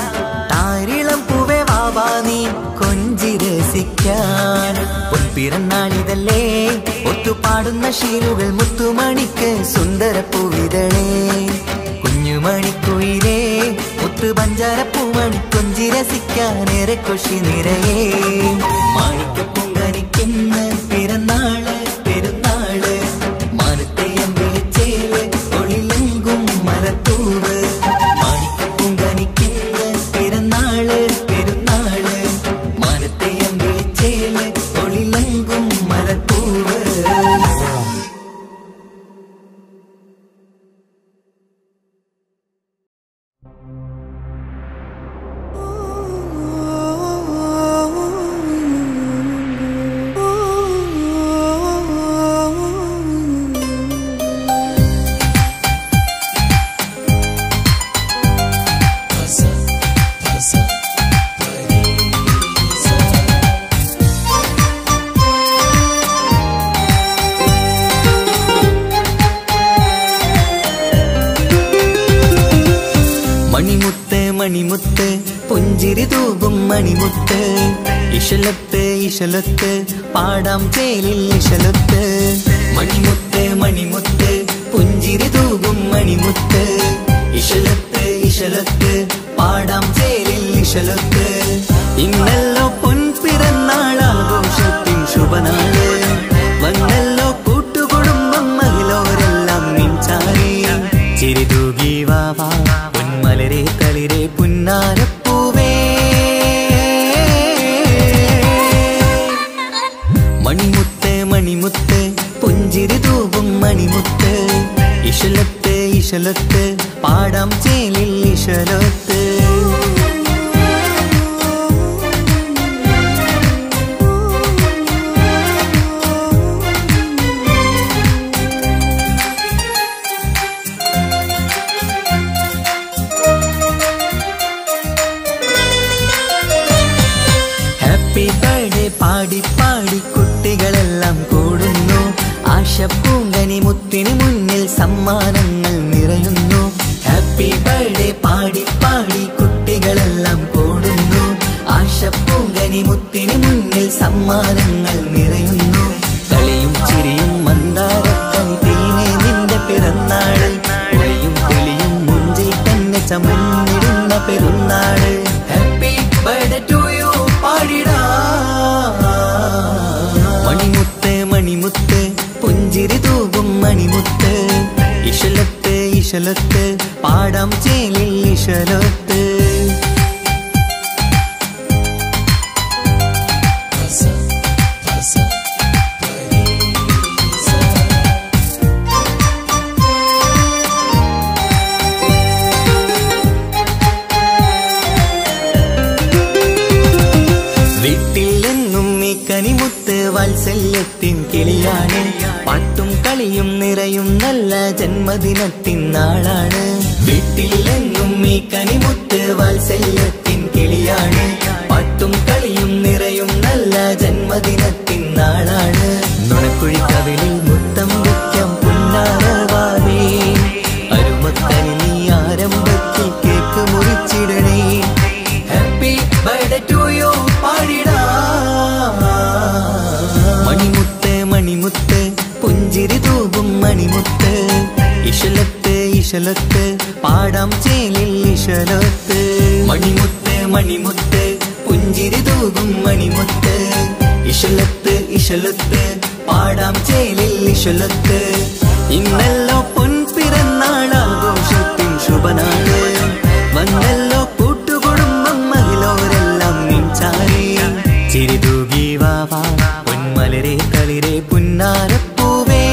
താരിളം പൂവേ വാവാ നീ കൊഞ്ചി രസിക്കാൻ. പൊൻപിറന്നാളിതല്ലേ ഒത്തുപാടുന്ന ശീലുകൾ മുത്തുമണിക്ക് സുന്ദര പൂവിതളേ. കുഞ്ഞുമണിക്കുയിലേ മുത്ത് പഞ്ചാരപ്പൂമണി കൊഞ്ചി രസിക്കാനേറെ കൊഷി നിറയേ. മാണിക്ക് പൊങ്കനിക്കിന്ന് പിറന്നാള് പെരുന്നാള്, മാനത്തെ അമ്പിളിച്ചേല് തൊഴിലെങ്കും മലർപ്പൂവ്. മാണിക്ക് പൊങ്കനിക്കിന്ന് പിറന്നാള് പെരുന്നാള്, മാനത്തെ അമ്പിളിച്ചേല് തൊഴിലെങ്കും മലർപ്പൂവ്. മണിമുത്ത് പുഞ്ചിരി തൂകും മണിമുത്ത്, ഇശലത്ത് പാടാം ചേലിൽ ഇശലത്ത്. മണിമുത്ത് പുഞ്ചിരി പുഞ്ചിരി തൂകും മണിമുത്ത് ഇശലത്ത് ഇശലത്ത് പാടാം ചേലിൽ ഇശലത്ത് ഇന്നല്ലോ പൊൻപിറന്നാളാഘോഷത്തിൻ ശുഭനാള് വന്നല്ലോ കൂട്ടുകുടുംബം മഹിളോരെല്ലാം നിൻചാരി ചിരി തൂകി വാവാ പൊന്മലരെ തളിരെ പുന്നാരപ്പൂവേ മണിമുത്ത് മണിമുത്ത് പുഞ്ചിരി തൂകും മണിമുത്ത് ഇശലത്ത് ഇശലത്ത് പാടാം ചേലിൽ ഇശലത്ത് ഹാപ്പി ബർത്ത്ഡേ പാടി പാടി കുട്ടികളെല്ലാം കൂടുന്നു ആശപ്പൂങ്കനി മുത്തിന് മുന്നിൽ സമ്മാനങ്ങൾ നിറയുന്നു ഹാപ്പി ബർത്ത്ഡേ പാടി പാടി കുട്ടികളെല്ലാം കൂടുന്നു ആശപ്പൂങ്കനി മുത്തിന് മുന്നിൽ സമ്മാനങ്ങൾ നിറയുന്നു കളിയും ചിരിയും മന്ദാരക്കനി തേനെ നിന്റെ പിറന്നാള് ഒളിയും തെളിയും മുഞ്ചിൽ തന്നെ ചമഞ്ഞിടുന്ന പെരുന്നാള് ഹാപ്പി ബർത്ത്ഡേ ടു യു പാടിടാ മണിമുത്ത് മണിമുത്ത് പുഞ്ചിരി തൂകും മണിമുത്ത് ഇശലത്ത് ഇശലത്ത് പാടാം ചേലിൽ ഇശലത്ത് വീട്ടിലെന്നും ഈ കനിമുത്ത് വാത്സല്യത്തിൻ കിളിയാണ് പാട്ടും കളിയും നിറയും നല്ല ജന്മദിനത്തിൻ നാളാണ് വീട്ടിലെന്നും ഈ കനിമുത്ത് വാത്സല്യത്തിൻ കിളിയാണ് പാട്ടും കളിയും നിറയും നല്ല ജന്മദിനത്തിൻ നാളാണ് നുണക്കുഴിക്കവിളിൽ മുത്തം വയ്ക്കാം പുന്നാരവാവേ അരുമക്കനി നീ ആരംഭത്തിൽ കേക്ക് മുറിച്ചിടണേ ഹാപ്പി ബർത്ത്ഡേ ടു യു പാടിടാ മണിമുത്ത് മണിമുത്ത് പുഞ്ചിരി തൂകും മണിമുത്ത് ഇശലത്ത് ഇശലത്ത് പാടാം ചേലിൽ ഇശലത്ത് മണിമുത്ത് മണിമുത്ത് പുഞ്ചിരി തൂകും മണിമുത്ത് ഇശലത്ത് ഇശലത്ത് പാടാം ചേലിൽ ഇശലത്ത് ഇന്നല്ലോ പൊൻപിറന്നാളാഘോഷത്തിൻ ശുഭനാള് വന്നല്ലോ കൂട്ടുകുടുംബം മഹിളോരെല്ലാം നിൻചാരി ചിരി തൂകി വാവാ പൊന്മലരെ തളിരെ പുന്നാരപ്പൂവേ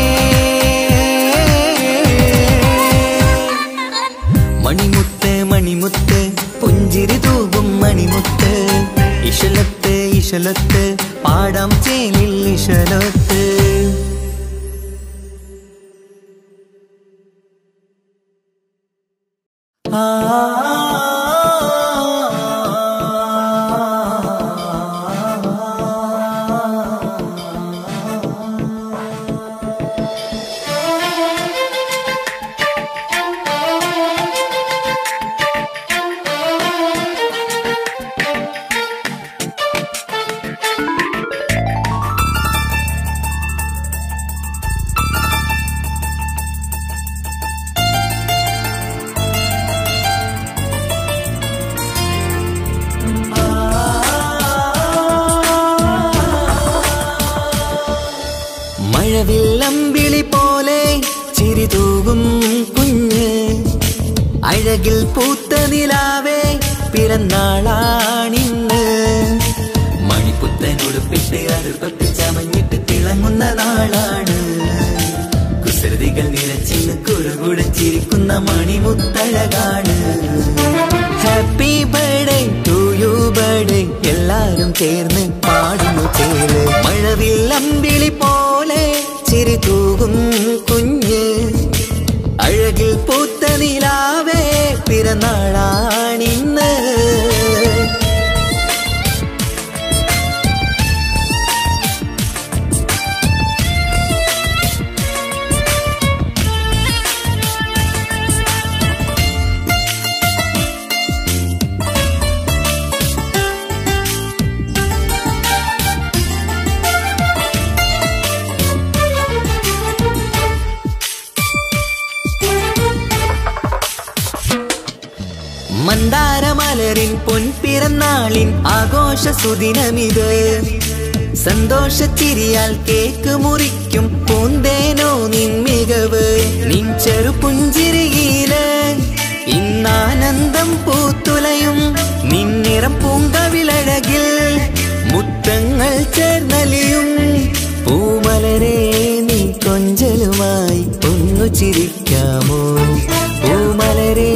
മണിമുത്ത് മണിമുത്ത് പുഞ്ചിരി തൂകും മണിമുത്ത് ഇശലത്ത് ഇശലത്ത് പാടാം ചേലിൽ ഇശലത്ത് മഴവില്ലമ്പിളി പോലെ ചിരി തൂകും കുഞ്ഞ് അഴകിൽ പൂത്ത നിലാവേ പിറന്നാളാണിന്ന് മണിപ്പുത്തനുടുപ്പിട്ട് അടുപ്പത്ത് ചമഞ്ഞിട്ട് തിളങ്ങുന്ന നാളാണ് കുസൃതികൾ നിറച്ചിന്ന് കുറുകുടച്ചിരിക്കുന്ന മണിമുത്തഴകാണ് happy birthday to you birthday എല്ലാരും ചേർന്ന് പാടുന്നു ചേല് മഴവില്ലമ്പിളി പോലെ ചിരി തൂകും കുഞ്ഞ് അഴകിൽ പൂത്ത നിലാവേ പിറന്നാളാണിന്ന് മന്ദാരമലരിൻ പൊൻപിറന്നാളിൻ ആഘോഷ സുദിനമിത്. സന്തോഷച്ചിരിയാൽ കേക്ക് മുറിക്കും പൂന്തേനോ നിൻ മികവ്. നിൻ ചെറുപുഞ്ചിരിയില് ഇന്നാനന്ദം പൂത്തുലയും. നിന്നിറം പൂങ്കവിളഴകിൽ മുത്തങ്ങൾ ചേർന്നലിയും. പൂമലരെ നീ കൊഞ്ചലുമായി ഒന്നു ചിരിക്കാമോ? പൂമലരെ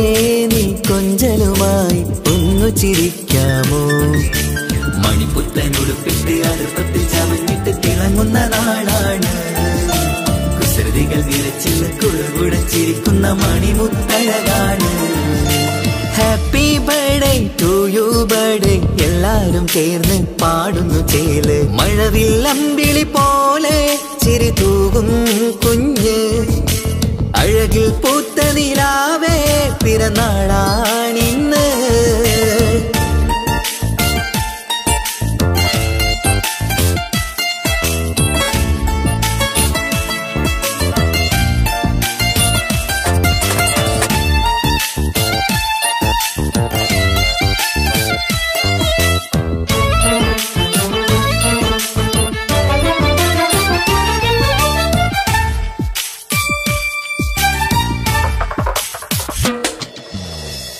നീ കൊഞ്ചലുമായി ഒന്നു ചിരിക്കാമോ? മണിപ്പുത്തനുടുപ്പിട്ട് അടുപ്പത്തിൽ ചമഞ്ഞിട്ട് തിളങ്ങുന്ന നാളാണ്. കുസൃതികൾ നിറച്ചിന്ന് കുടുകുടച്ചിരിക്കുന്ന മണിമുത്തഴകാണ്. Happy birthday to you birthday എല്ലാരും ചേർന്ന് പാടുന്നു ചേല്. മഴവില്ലമ്പിളി പോലെ ചിരി തൂകും കുഞ്ഞ്. അഴകിൽ പൂത്ത നിലാവേ പിറന്നാളാണിന്ന്.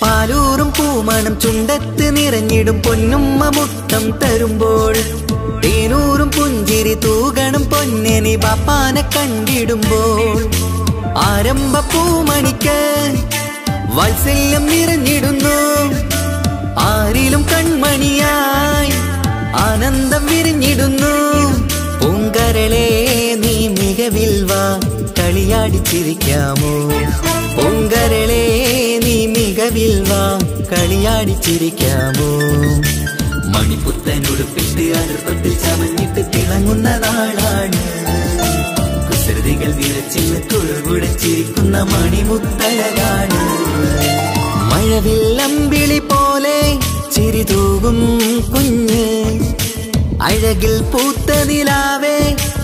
പാലൂറും പൂമണം ചുണ്ടത്ത് നിറഞ്ഞിടും പൊന്നുമ്മ മുത്തം തരുമ്പോൾ. തേനൂറും പുഞ്ചിരി തൂകണം പൊന്നനി ബാപ്പാനെ കണ്ടിടുമ്പോൾ. ആരംഭ പൂമണിക്ക് വാത്സല്യം നിറഞ്ഞിടുന്നു. ആരിലും കൺമണിയായി ആനന്ദം വിരിഞ്ഞിടുന്നു. പൂങ്കരളെ നീ മികവിൽ വാ കളിയാടിച്ചിരിക്കാമോ? പൂങ്കരളെ നീ മികവിൽ വാ കളിയാടിച്ചിരിക്കാമോ? മണിപ്പുത്തനുടുപ്പിട്ട് അടുപ്പത്തിൽ ചമഞ്ഞിട്ട് തിളങ്ങുന്ന നാളാണ്. കുസൃതികൾ നിറച്ചിന്ന് കുടുകുടച്ചിരിക്കുന്ന മണിമുത്തഴകാണ്. മഴവില്ലമ്പിളി പോലെ ചിരി തൂകും കുഞ്ഞ്. അഴകിൽ പൂത്ത നിലാവേ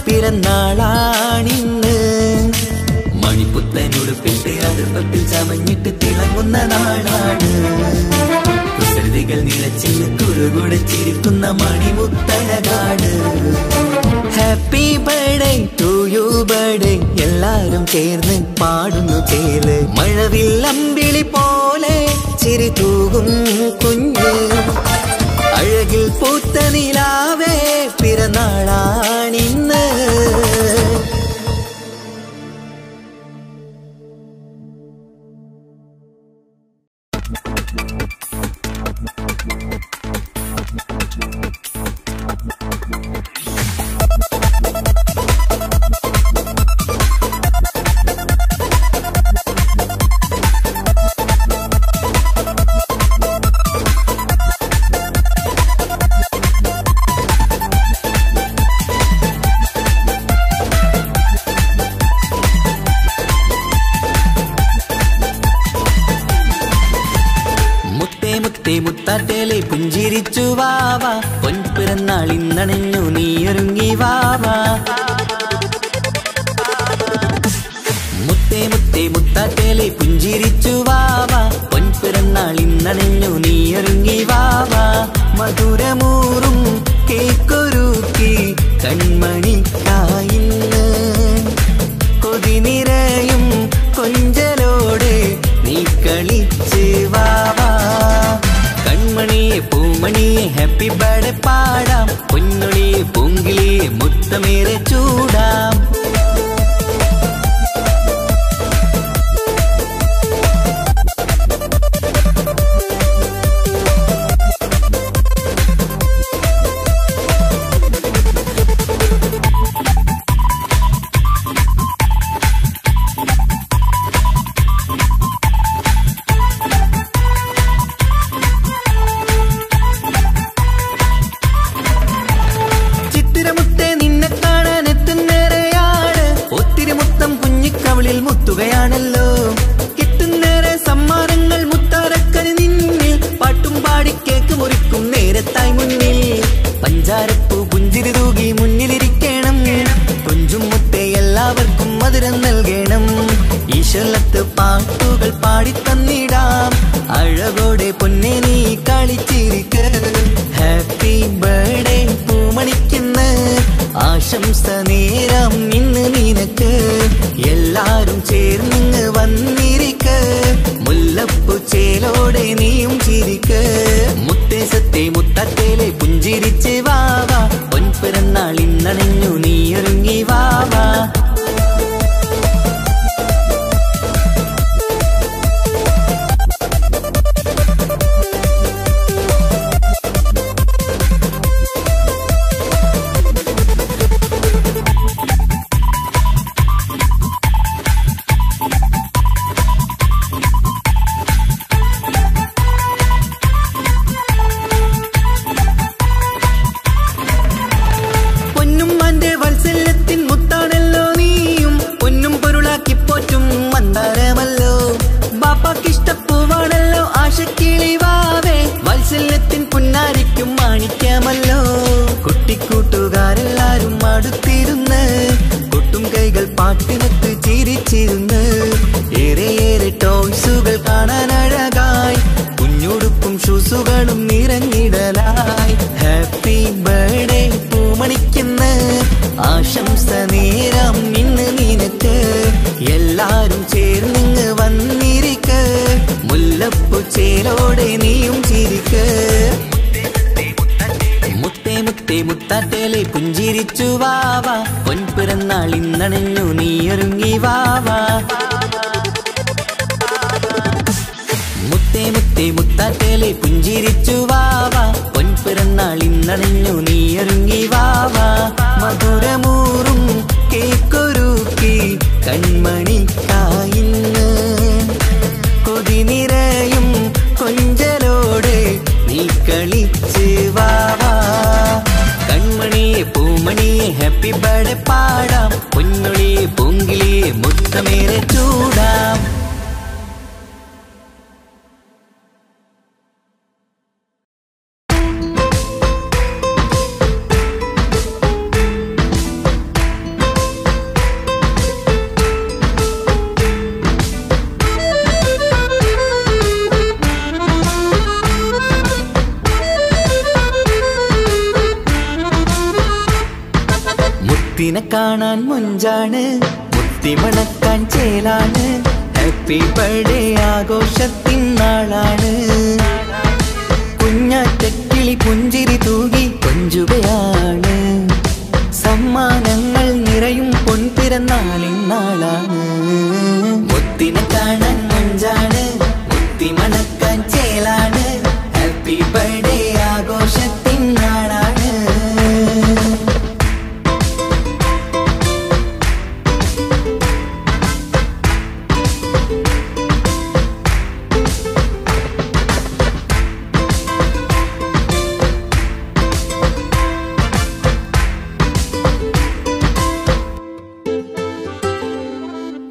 പിറന്നാളാണിന്ന്. മണിപ്പുത്തനുടുപ്പിട്ട് അടുപ്പത്തിൽ ചമഞ്ഞിട്ട് തിളങ്ങുന്ന നാളാണ്. കുസൃതികൾ നിറച്ചിന്ന് കുടുകുടച്ചിരിക്കുന്ന മണിമുത്തഴകാണ്. Happy birthday to you birthday എല്ലാരും ചേർന്ന് പാടുന്നു ചേല്. മഴവില്ലമ്പിളി പോലെ ചിരി തൂകും കുഞ്ഞ്. അഴകിൽ പൂത്ത നിലാവേ പിറന്നാളാണിന്ന്. മുത്താട്ടേലെ പുഞ്ചിരിച്ചു വാവാ. പൊൻപിറന്നാളിന്നണഞ്ഞു നീയൊരുങ്ങി വാവാ. മുത്തേ മുത്തേ മുത്താട്ടേലെ പുഞ്ചിരിച്ചു വാവാ. പൊൻപിറന്നാളിന്നണഞ്ഞു നീയൊരുങ്ങി വാവാ. മധുരമൂറും കേക്കൊരുക്കി കൺമണിക്കായിന്ന്. കൊതി നിറയും കൊഞ്ചലോട് നീ കളിച്ച് വാവാ. കൺമണിയെ പൂമണിയെ ഹാപ്പി ബർത്ത്ഡേ പാടാം. പൊന്നൊളിയെ പൂങ്കിളിയെ മുത്തമേറെ ചൂടാം. ചിത്തിരമുത്തേ നിന്നെ കാണാൻ മുത്തിമുത്ത് ചിരിച്ചിരുന്ന് ഏറെ ടോയ്സുകൾ കാണാൻ അഴകായി കുഞ്ഞുടുപ്പും ഷൂസുകളും നിറഞ്ഞിടലായി ഹാപ്പി ബർത്ത്ഡേ പൂമണിക്കുന്ന ആശംസ നേരം ഇന്ന് നിനക്ക് എല്ലാരും ചേർന്നിങ്ങ് വന്നിരിക്ക് മുല്ലപ്പൂ ചേലോടെ നീയും ചിരിക്ക് മുത്തേ മുത്തേ മുത്താട്ടേലെ പുഞ്ചിരിച്ചു വാവാ പൊൻപിറന്നാൾ ഇന്നണഞ്ഞു നീയൊരുങ്ങി വാവാ മുത്തേ മുത്തേ മുത്താട്ടേലെ പുഞ്ചിരിച്ചു വാവാ പൊൻപിറന്നാൾ ഇന്നണഞ്ഞു നീയൊരുങ്ങി വാവാ മധുരമൂറും കേക്കൊരുക്കി കൺമണിക്കായിന്ന് കൊതി നിറയും കൊഞ്ചലോടെ നീ കളിച്ച് വാവാ കൺമണിയെ പൂമണിയെ ഹാപ്പി ബർത്ത്ഡേ പാടാം പൊന്നൊളിയെ പൂങ്കിളിയെ മുത്തമേറെ ചൂടാം മുത്തിനെ കാണാൻ മുഞ്ചാണ് മുത്തിമണക്കാൻ ചേലാണ് ഹാപ്പി ബർത്ത്ഡേ ആഘോഷത്തിൻ നാളാണ് കുഞ്ഞാറ്റക്കിളി പുഞ്ചിരി തൂകി കൊഞ്ചുകയാണ് സമ്മാനങ്ങൾ നിറയും പൊൻപിറന്നാളിൻ നാളാണ് മുത്തിനെ കാണാൻ മുഞ്ചാണ് മുത്തിമണക്കാൻ ചേലാണ് ഹാപ്പി ബർത്ത്ഡേ ആഘോഷത്തിൻ നാളാണ്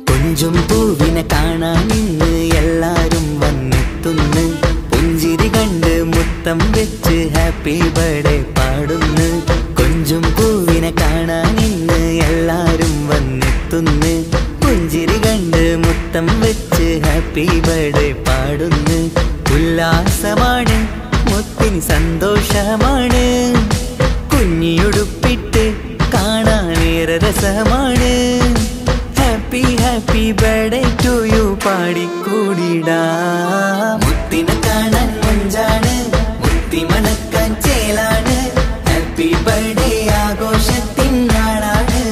കൊഞ്ചും പൂവിനെ കാണാൻ ഇന്ന് എല്ലാരും വന്നെത്തുന്നു പുഞ്ചിരി കണ്ട് മുത്തം വെച്ച് ഹാപ്പി ബർത്ത്ഡേ പാടുന്നു കൊഞ്ചും പൂവിനെ കാണാൻ ഇന്ന് എല്ലാരും വന്നെത്തുന്നു പുഞ്ചിരി കണ്ട് മുത്തം വെച്ച് ഹാപ്പി ബർത്ത്ഡേ പാടുന്നു ഉല്ലാസമാണ് മുത്തിന് സന്തോഷമാണ് കുഞ്ഞിയുടുപ്പിട്ട് കാണാനേറെ രസമാണ് happy happy birthday to you പാടിക്കൂടിടാ മുത്തിനെ കാണാൻ മുഞ്ചാണ് മുത്തി മണക്കാൻ ചേലാണ് ഹാപ്പി ബർത്ത്ഡേ ആഘോഷത്തിൻ നാളാണ്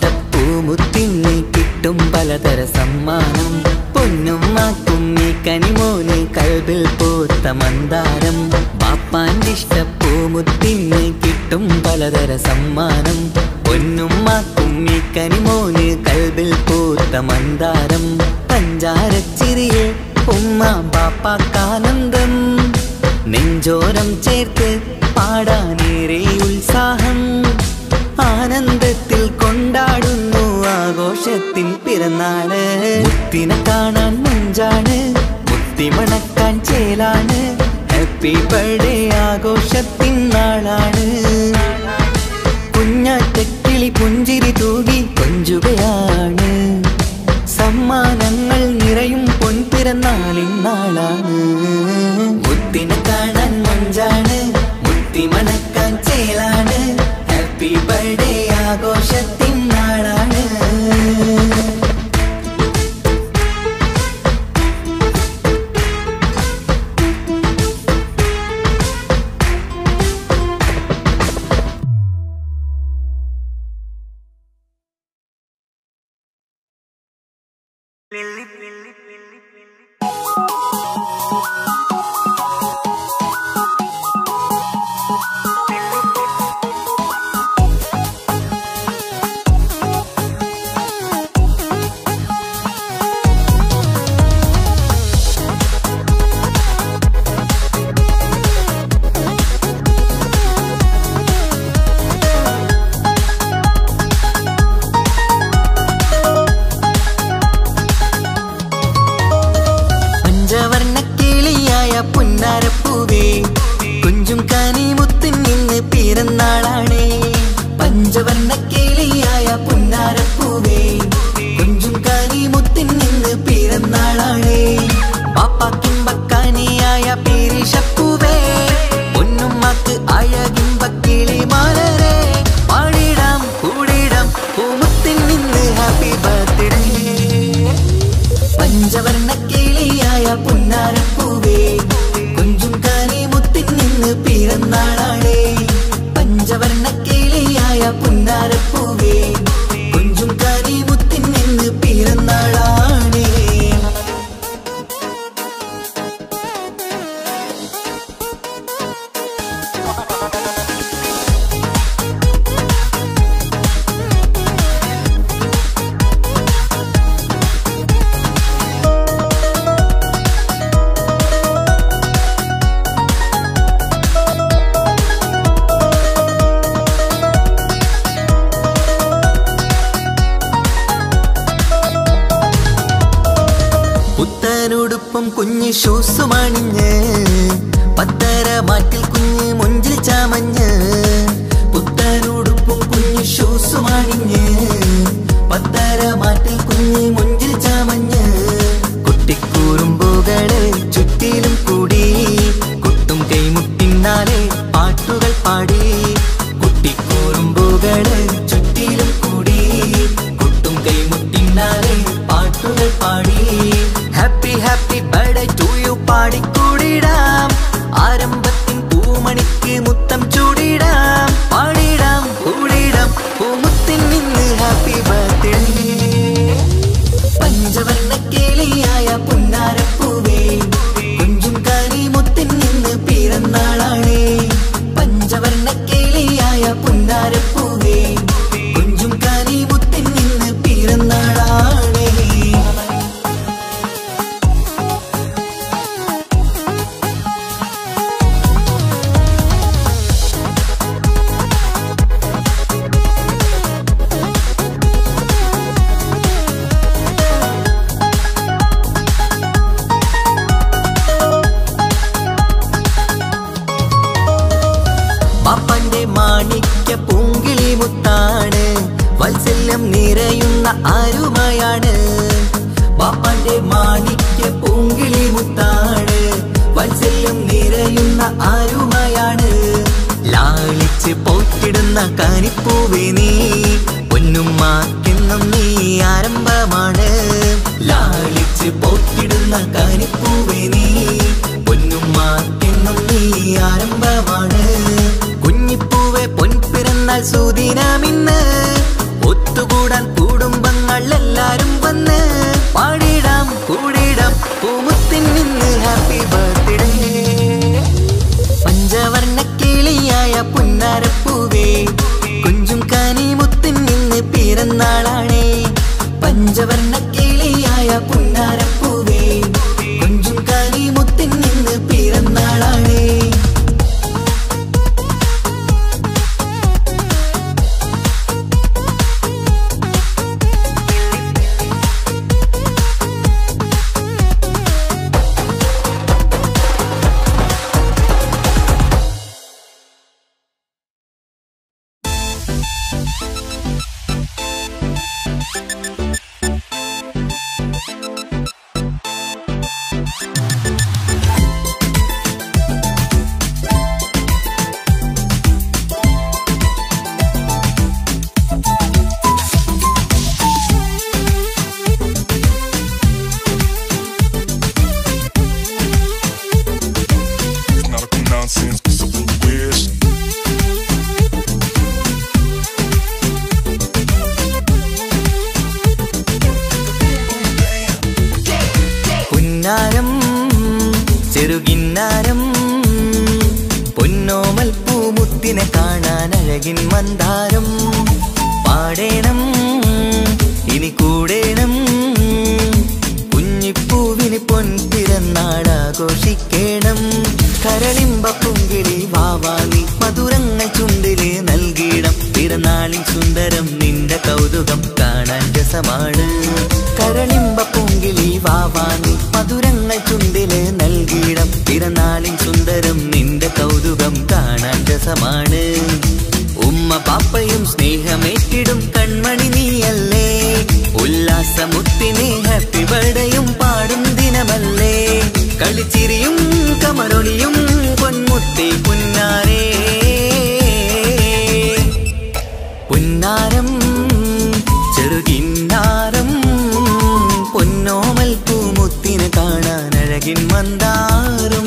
ബാപ്പാൻ്റിഷ്ടപ്പൂമുത്തിന് കിട്ടും പലതര സമ്മാനം പൊന്നും മാക്കും ഈ കനിമോന് കൽബിൽ പൂത്ത മന്ദാരം ബാപ്പാൻ്റിഷ്ടപ്പൂമുത്തിന് കിട്ടും പലതര സമ്മാനം പൊന്നും മാക്കും ഈ കനിമോന് കൽബിൽ പൂത്ത മന്ദാരം പഞ്ചാരച്ചിരിയെ ഉമ്മ ബാപ്പാക്കാനന്ദം നെഞ്ചോരം ചേർത്ത് പാടാനേറെ ഉത്സാഹം ആനന്ദത്തിൽ കൊണ്ടാടുന്നു ആഘോഷത്തിൻ പിറന്നാള് മുത്തിനെ കാണാൻ മുഞ്ചാണ് മുത്തിമണക്കാൻ ചേലാണ് ഹാപ്പി ബർത്ത്ഡേ ആഘോഷത്തിൻ നാളാണ് കുഞ്ഞാറ്റക്കിളി പുഞ്ചിരി തൂകി കൊഞ്ചുകയാണ് സമ്മാനങ്ങൾ നിറയും പൊൻപിറന്നാളിൻ നാളാണ് മുത്തിനെ കാണാൻ മുഞ്ചാണ് മുത്തിമണക്കാൻ ചേലാണ് ഹാപ്പി ബർത്ത്ഡേ ആഘോഷത്തിൻ നാളാണ് പാപ്പാക്കിമ്പക്കാനിയായ പേരിഷപ്പൂവേ പൊന്നുമ്മക്ക് അഴകിമ്പക്കിളി മാലരേ പാടിടാം കൂടിടാം പൂമുത്തിൻ നിന്ന് ഹാപ്പി ബർത്ത്ഡേ പഞ്ചവർണ്ണ കിളിയായ പുന്നാരപ്പൂവേ കുഞ്ചും കാനി മുത്തിൻ നിന്ന് പിറന്നാളാണേ പഞ്ചവർണ്ണ കിളിയായ പുന്നാരപ്പൂവേ കുഞ്ചും കാനി മുത്തിൻ നിന്ന് പിറന്നാളാണേ പുത്തനുടുപ്പും കുഞ്ഞ് ഷൂസുമണിഞ്ഞ് പത്തര മാറ്റിൽ കുഞ്ഞ് മുഞ്ചിൽ ചാമഞ്ഞ് പുത്തനുടുപ്പും കുഞ്ഞ് ഷൂസുമണിഞ്ഞ് പത്തര മാറ്റിൽ കുഞ്ഞ് മുഞ്ചിൽ ചാമഞ്ഞ് കുട്ടിക്കൂറുമ്പുകള് ചുറ്റിലും കൂടി കുട്ടും കൈമുട്ടിന്നാലെ പാട്ടുകൾ പാടി കുട്ടിക്കൂറുമ്പുകള് ചുറ്റിലും കൂടി കുട്ടും കൈമുട്ടിന്നാലെ പാട്ടുകൾ പാടി happy happy birthday to you പാടിക്കൂടിടാം ആരംഭത്തിൻ പൂമണിക്ക് മുത്തം ചൂടിടാം പാടിടാം കൂടിടാം പൂമുത്തിൻ നിന്ന് ഹാപ്പി ബർത്ത്ഡേ പഞ്ചവർണ്ണ കിളിയായ പുന്നാരപ്പൂവേ കുഞ്ചും കാനി മുത്തിൻ നിന്ന് പിറന്നാളാണേ പഞ്ചവർണ്ണ കിളിയായ പുന്നാരപ്പൂവേ കുഞ്ചും കാനി മുത്തിൻ നിന്ന് പിറന്നാളാണേ പാപ്പന്റെ മാണിക്യ പൂങ്കിളി മുത്താണ് വാത്സല്യം നിറയുന്ന ആരുമയാണ് പാപ്പന്റെ മാണിക്യ പൂങ്കിളി മുത്താണ് വാത്സല്യം നിറയുന്ന ആരുമയാണ് ലാളിച്ച് പോറ്റിടുന്ന കാനിപ്പൂവേ നീ പൊന്നുമ്മാക്കെന്നും നീ ആരംഭമാണ് ലാളിച്ച് പോറ്റിടുന്ന കാനിപ്പൂവേ നീ പൊന്നുമ്മാക്കെന്നും നീ ആരംഭമാണ് കുഞ്ഞിപ്പൂവെ പൊൻപിറന്നാൾ സുദിനമിന്ന് ഒത്തുകൂടാൻ കുടുംബങ്ങൾ എല്ലാരും വന്ന് പാടിടാം കൂടിടാം പൂമുത്തിൻ നിന്ന് ഹാപ്പി ബർത്ത്ഡേ പഞ്ചവർണ്ണ കിളിയായ പുന്നാരപ്പൂവേ കുഞ്ചും കാനി മുത്തിൻ നിന്ന് പിറന്നാളാണേ പഞ്ചവർണ്ണ കിളിയായ പുന്നാരപ്പൂവേ കുഞ്ചും കാനി മുത്തിൻ നിന്ന് പിറന്നാളാണേ ചെറുകിന്നാരം പൊന്നോമൽ പൂമുത്തിനെ കാണാൻ അഴകിൻ മന്ദാരം പാടേണം ഇനി കൂടേണം കുഞ്ഞിപ്പൂവിന് പൊൻപിറന്നാളാഘോഷിക്കണം കരളിമ്പ പൂങ്കിളി വാവാനി മധുരങ്ങൾ ചുണ്ടില് നൽകിയിടം പിറന്നാളിൻ സുന്ദരം നിന്റെ കൗതുകം കാണാൻ രസമാണ് കരളിമ്പ പൂങ്കിളി വാവാനി മധുരങ്ങൾ ചുണ്ടില് നൽകിയിടം പിറന്നാളിൻ സുന്ദരം നിന്റെ കൗതുകം കാണാൻ രസമാണ് ഉമ്മ പാപ്പയും സ്നേഹമേറ്റിടും കൺമണി നീയല്ലേ ഉല്ലാസമുത്തിനെ ഹാപ്പി ബർത്ത്ഡേയും പാടും ദിനമല്ലേ കളിച്ചിരിയും കമറൊളിയും പൊന്മുത്തി പുന്നാരേ പുന്നാരം ചെറുകിന്നാരം പൊന്നോമൽ പൂമുത്തിനെ കാണാൻ അഴകിൻ മന്ദാരം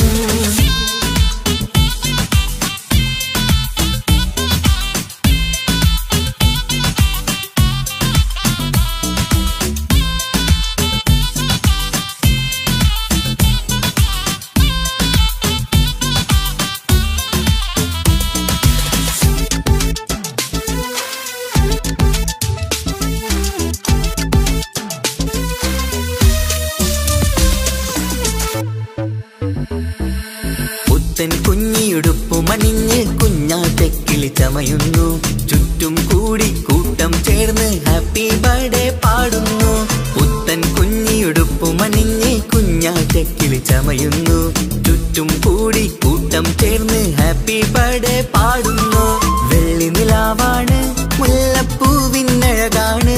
കുഞ്ഞിയുടുപ്പുമണിഞ്ഞ് കുഞ്ഞാറ്റക്കിളി ചമയുന്നു ചുറ്റും കൂടി കൂട്ടം ചേർന്ന് ഹാപ്പി ബർത്ത്ഡേ പാടുന്നു പുത്തൻ കുഞ്ഞിയുടുപ്പുമണിഞ്ഞ് കുഞ്ഞാറ്റക്കിളി ചമയുന്നു ചുറ്റും കൂടി കൂട്ടം ചേർന്ന് ഹാപ്പി ബർത്ത്ഡേ പാടുന്നു വെള്ളി നിലാവാണ് മുല്ലപ്പൂവിനഴകാണ്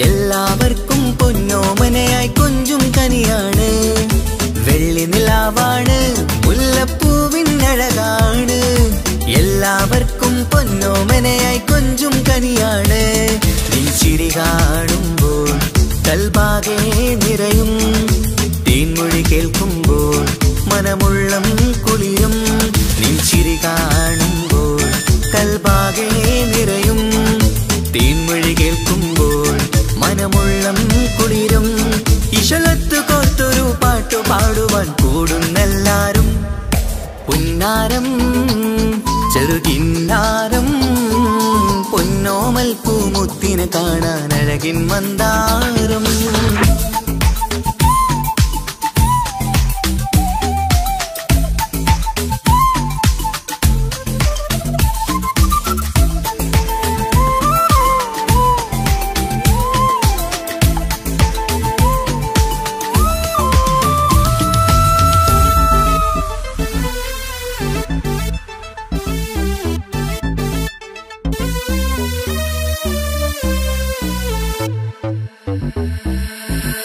എല്ലാവർക്കും പൊന്നോമനയായി കൊഞ്ചും കനിയാണ് വെള്ളി നിലാവാണ് മുല്ലപ്പൂവിനഴകാണ് എല്ലാവർക്കും പൊന്നോമനയായി കൊഞ്ചും കനിയാണ് ചിരി കാണുമ്പോൾ കൽബാകെ നിറയും തേൻമൊഴി കേൾക്കുമ്പോൾ മനമുള്ളം കുളിരും ചിരി കാണുമ്പോൾ കൽബാകെ നിറയും തേൻമൊഴി കേൾക്കുമ്പോൾ മനമുള്ളം കുളിരും ഇശലത്ത് കോർത്തൊരു പാട്ടു പാടുവാൻ കൂടുന്നെല്ലാരും പുന്നാരം ചെറുകിന്നാരം പൊന്നോമൽ പൂമുത്തിനെ കാണാൻ അഴകിൻ മന്ദാരം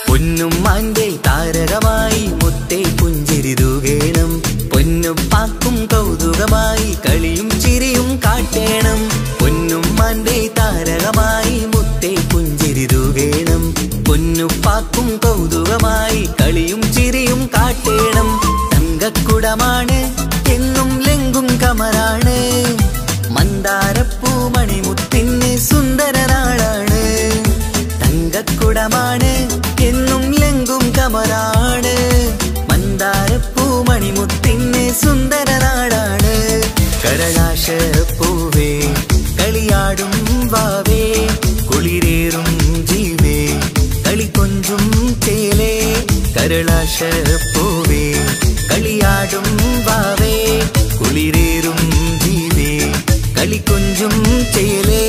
പൊന്നുമ്മാന്റെ താരകമായി മുത്തേ പുഞ്ചിരി തൂകേണം പൊന്നുപ്പാക്കും കൗതുകമായി കളിയും ചിരിയും കാട്ടേണം പൊന്നുമ്മാന്റെ താരകമായി മുത്തേ പുഞ്ചിരി തൂകേണം പൊന്നുപ്പാക്കും കൗതുകമായി കളിയും ചിരിയും കാട്ടേണം തങ്കക്കുടമാണ് എന്നും ലെങ്കും കമറാണ് മന്ദാരപ്പൂ മണിമുത്തിന് സുന്ദരനാളാണ് തങ്കക്കുടമാണ് എന്നും ലെങ്കും കമറാണ് മന്ദാരപ്പൂ മണിമുത്തിന് സുന്ദരനാടാണ് കരളാശ പൂവേ കളിയാടും വാവേ കുളിരേറും ജീവേ കളികൊഞ്ചും ചേലേ കരളാശ പൂവേ കളിയാടും വാവേ കുളിരേറും ജീവേ കളികൊഞ്ചും ചേലേ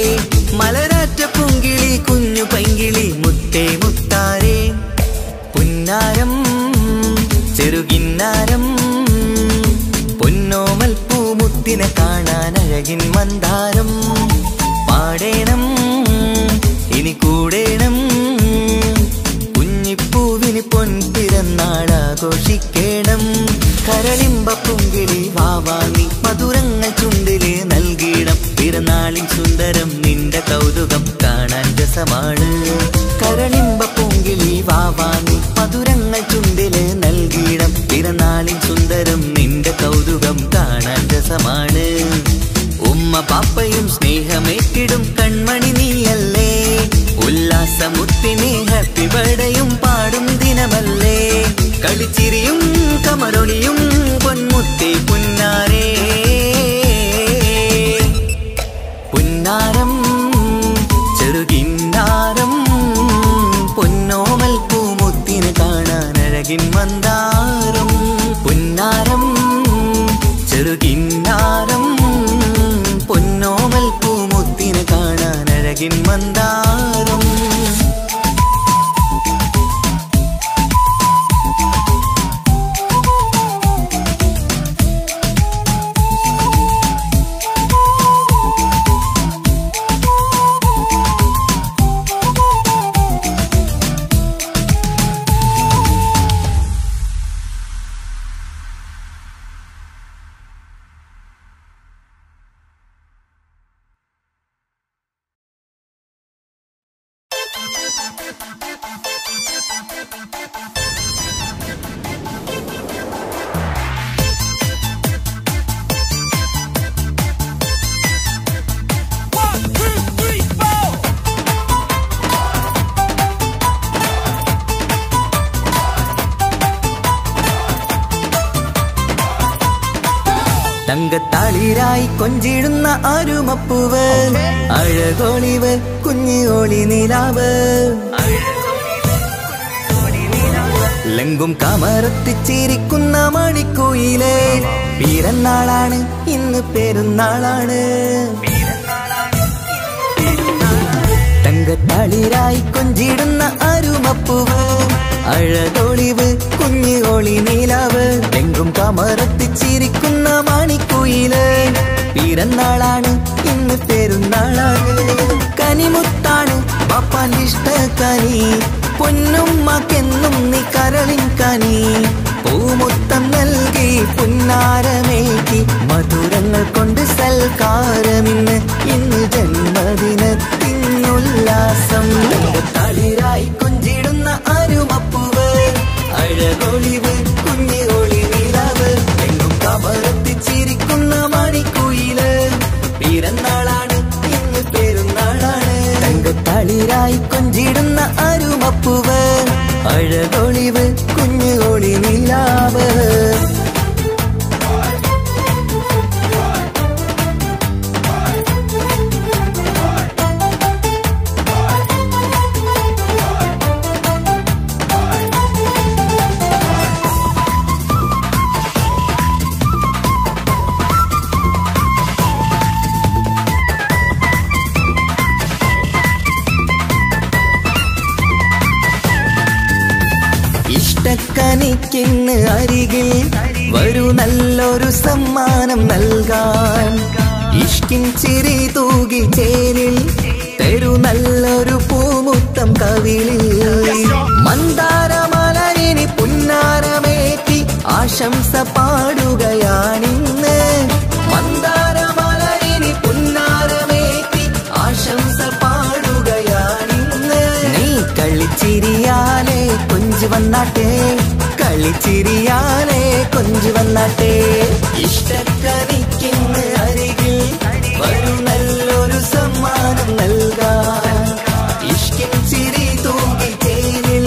മലരാറ്റ പൂങ്കിളി കുഞ്ഞു പൈങ്കിളി മുത്തേ മുത്താരേ പുന്നാരം ചെറുകിന്നാരം പൊന്നോമൽ പൂമുത്തിനെ കാണാൻ അഴകിൻ മന്ദാരം പാടേണം ഇനി കൂടേണം കുഞ്ഞിപ്പൂവിന് പൊൻപിറന്നാളാഘോഷിക്കേണം കരളിമ്പ പൂങ്കിളി വാവാങ്ങി മധുരങ്ങൾ ചുണ്ടില് നൽകിയിടം പിറന്നാളിൻ സുന്ദരം നിന്റെ കൗതുകം കാണാൻ രസമാണ് കരളിമ്പ പൂങ്കിളി വാവാങ്ങി മധുരങ്ങൾ ചുണ്ടില് നൽകിയിടം പിറന്നാളിൻ സുന്ദരം നിന്റെ കൗതുകം കാണാൻ രസമാണ് ഉമ്മ പാപ്പയും സ്നേഹമേറ്റിടും കൺമണി നീയല്ലേ ഉല്ലാസമുത്തിന് ഹാപ്പി ബർത്ത്ഡേയും പാടും ദിനമല്ലേ കളിച്ചിരിയും കമറൊളിയും പൊന്മുത്തി പുന്നാരേ പുന്നാരം ചെറുകിന്നാരം പൊന്നോമൽ പൂമുത്തിനെ കാണാൻ അഴകിൻ മന്ദാരം പുന്നാരം ചെറുകിന്നാരം പൊന്നോമൽ പൂമുത്തിനെ കാണാൻ അഴകിൻ മന്ദാരം തങ്കത്താളിരായി കൊഞ്ചിടുന്ന അരുമപ്പൂവ് അഴകൊളിവ് കുഞ്ഞു ഒളി നിലാവ് ലങ്കും കമറത്തിച്ചിരിക്കുന്ന മണിക്കുയിലേ പിറന്നാളാണ് ഇന്ന് പെരുന്നാളാണ് തങ്കത്താളിരായി കൊഞ്ചിടുന്ന അരുമപ്പൂവ് അഴകൊളിവ് കുഞ്ഞു ഒളി നിലാവ് ലങ്കും കമറത്തിച്ചിരിക്കുന്ന മണിക്കുയിലേ പിറന്നാളാണ് ഇന്ന് പെരുന്നാളാണ് കനിമുത്താണ് പാപ്പാന്റെ ഇഷ്ടക്കനി പൊന്നുമ്മക്കെന്നും നീ കരളിൻ കനി പൂമുത്തം നൽകി പുന്നാരമേറ്റി മധുരങ്ങൾ കൊണ്ട് സൽക്കാരമിന്ന് ഇന്ന് ജന്മദിനത്തിനുല്ലാസം തളിരായി കൊഞ്ചിടുന്ന അരുമപ്പൂവ് അഴകൊളിവ് കുഞ്ഞു ഒളി നിലാവ് എങ്ങും കമറത്തിച്ചിരിക്കുന്ന മണിക്കുയില് പിറന്നാളാണ് ഇന്ന് പെരുന്നാളാണ് തങ്കത്തളിരായി കൊഞ്ചിടുന്ന അരുമപ്പൂവ് അഴകൊളിവ് കുഞ്ഞു ഒളി നിലാവ് ഇഷ്ടക്കനിക്കിന്ന് അരികിൽ വരൂ നല്ലൊരു സമ്മാനം നൽകാൻ ഇഷ്കിൻ ചിരി തൂകി ചേരിൽ തരൂ നല്ലൊരു പൂമുത്തം കവിളിൽ മന്ദാരമലരിനി പുന്നാരമേറ്റി ആശംസ പാടുകയാണിന്ന് മന്ദാരമലരിനി പുന്നാരമേറ്റി ആശംസ പാടുകയാണിന്ന് നീ കളിച്ചിരിയാലേ കൊഞ്ചു വന്നാട്ടെ കളിച്ചിരിയാലേ കൊഞ്ചു വന്നാട്ടെ ഇഷ്ടക്കനിക്കിന്ന് അരികിൽ വരൂ നല്ലൊരു സമ്മാനം നൽകാൻ ഇഷ്കിൻ ചിരി തൂങ്ങി ചേരിൽ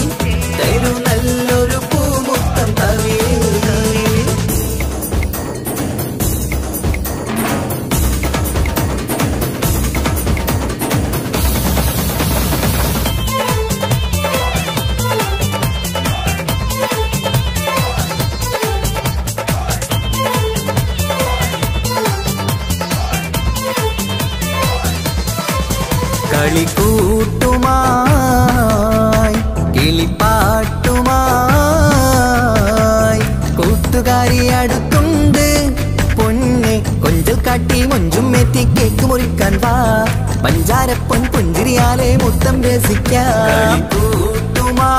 തരൂ നല്ലൊരു പൂമുത്തം കവിളിൽ കളിക്കൂട്ടുമായി കിളിപ്പാട്ടുമായി കൂട്ടുകാരി അടുത്തുണ്ട് പൊന്നെ കൊഞ്ചൽ കാട്ടി മൊഞ്ചും എത്തി കേക്ക് മുറിക്കാൻ വാ പഞ്ചാരപ്പൊൻ പുഞ്ചിരിയാലെ മുത്തം രസിക്കാം കളിക്കൂട്ടുമായി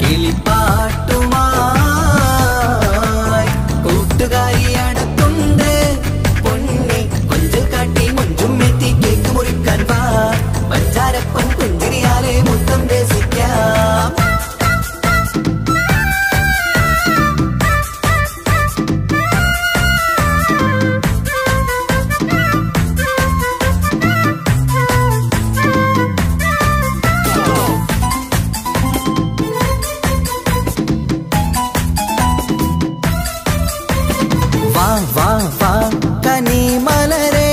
കിളിപ്പാട്ടുമായി കൂട്ടുകാരി അടുത്തുണ്ട് പൊന്നെ കൊഞ്ചൽ കാട്ടി മൊഞ്ചും എത്തി കേക്ക് മുറിക്കാൻ വാ പഞ്ചാരപ്പൊൻ പുഞ്ചിരിയാലെ മുത്തം രസിക്കാം വാ വാ വാ കനിമലരെ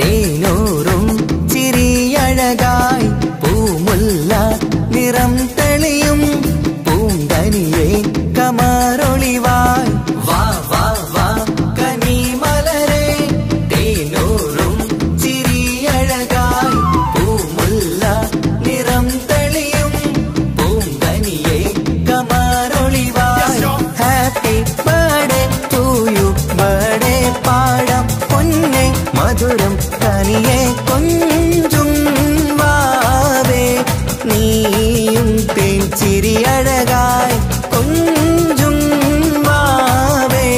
തേനൂറും ചിരിയഴകായി പൂമുല്ല നിറം തെളിയും പൂങ്കനിയെ കമറൊളിവായി വാ വാ വാ കനിമലരെ തേനൂറും ചിരിയഴകായി പൂമുല്ല നിറം തെളിയും പൂങ്കനിയെ കമറൊളിവായി happy birthday to you birthday പാടാം പൊന്നെ മധുരം കനിയെ കൊഞ്ചും വാവേ നീയും തേൻ ചിരി അഴകായി കൊഞ്ചും വാവേ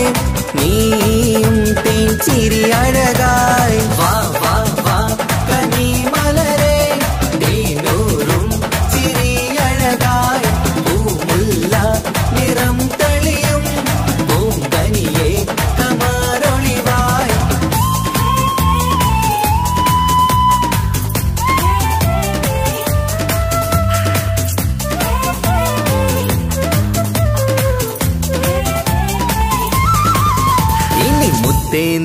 നീയും തേൻ ചിരി അഴകായി വാ വാ വാ കനിമലരെ തേനൂറും ചിരി അഴകായി പൂമുല്ല നിറം തെളിയും പൂങ്കനിയെ കമറൊളിവായി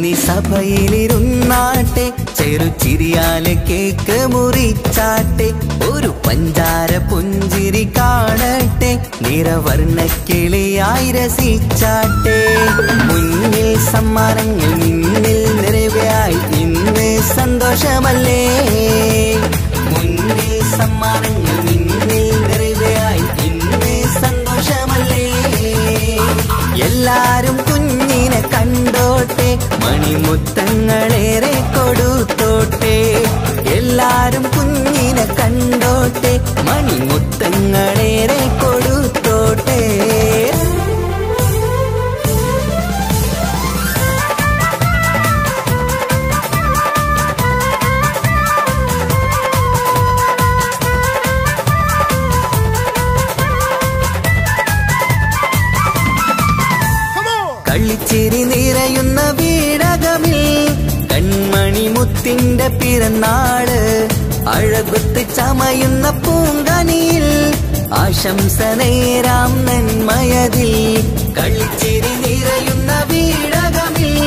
നീ സഭയിലിരുന്നാട്ടെ, ചെറുചിരിയാലെ കേക്ക് മുറിച്ചാട്ടെ, ഒരു പഞ്ചാര പുഞ്ചിരി കാണട്ടെ, നിറവർണ്ണക്കിളിയായി രസിച്ചാട്ടെ. മുന്നിൽ സമ്മാനങ്ങൾ നിന്നിൽ നിറവായി ഇന്ന് സന്തോഷമല്ലേ, മുന്നിൽ സമ്മാനങ്ങൾ നിന്നിൽ നിറവായി ഇന്ന് സന്തോഷമല്ലേ. എല്ലാരും കുഞ്ഞിനെ കണ്ടോട്ടെ, മണിമുത്തങ്ങളേറെ കൊടുത്തോട്ടെ. എല്ലാരും കുഞ്ഞിനെ കണ്ടോട്ടെ, മണിമുത്തങ്ങളേറെ കൊടുത്തോട്ടെ. കളിച്ചിരി നിറയുന്ന വീടകമിൽ കൺമണി മുത്തിന്റെ പിറന്നാള്, അഴകുത്ത് ചമയുന്ന പൂങ്കനിയിൽ ആശംസ നേരാം നന്മയതിൽ. കളിച്ചിരി നിറയുന്ന വീടകമിൽ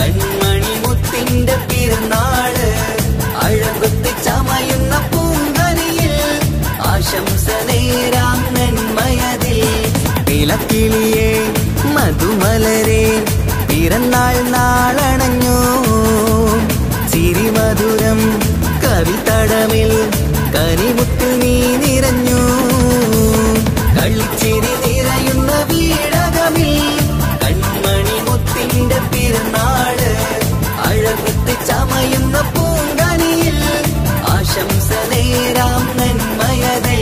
കൺമണി മുത്തിന്റെ പിറന്നാള്, അഴകുത്ത് ചമയുന്ന പൂങ്കനിയിൽ ആശംസ നേരാം നന്മയതിൽ. നിലക്കിളിയേ മധുമലരെ പിറന്നാൾ നാളണഞ്ഞു, ചിരിമധുരം കവിതടമിൽ കനിമുത്തിൽ നീ നിറഞ്ഞു. കളിച്ചിരി നിറയുന്ന വീടകമിൽ കൺമണി മുത്തിന്റെ പിറന്നാള്, അഴകുത്ത് ചമയുന്ന പൂങ്കനിയിൽ ആശംസ നേരാം നന്മയതേ.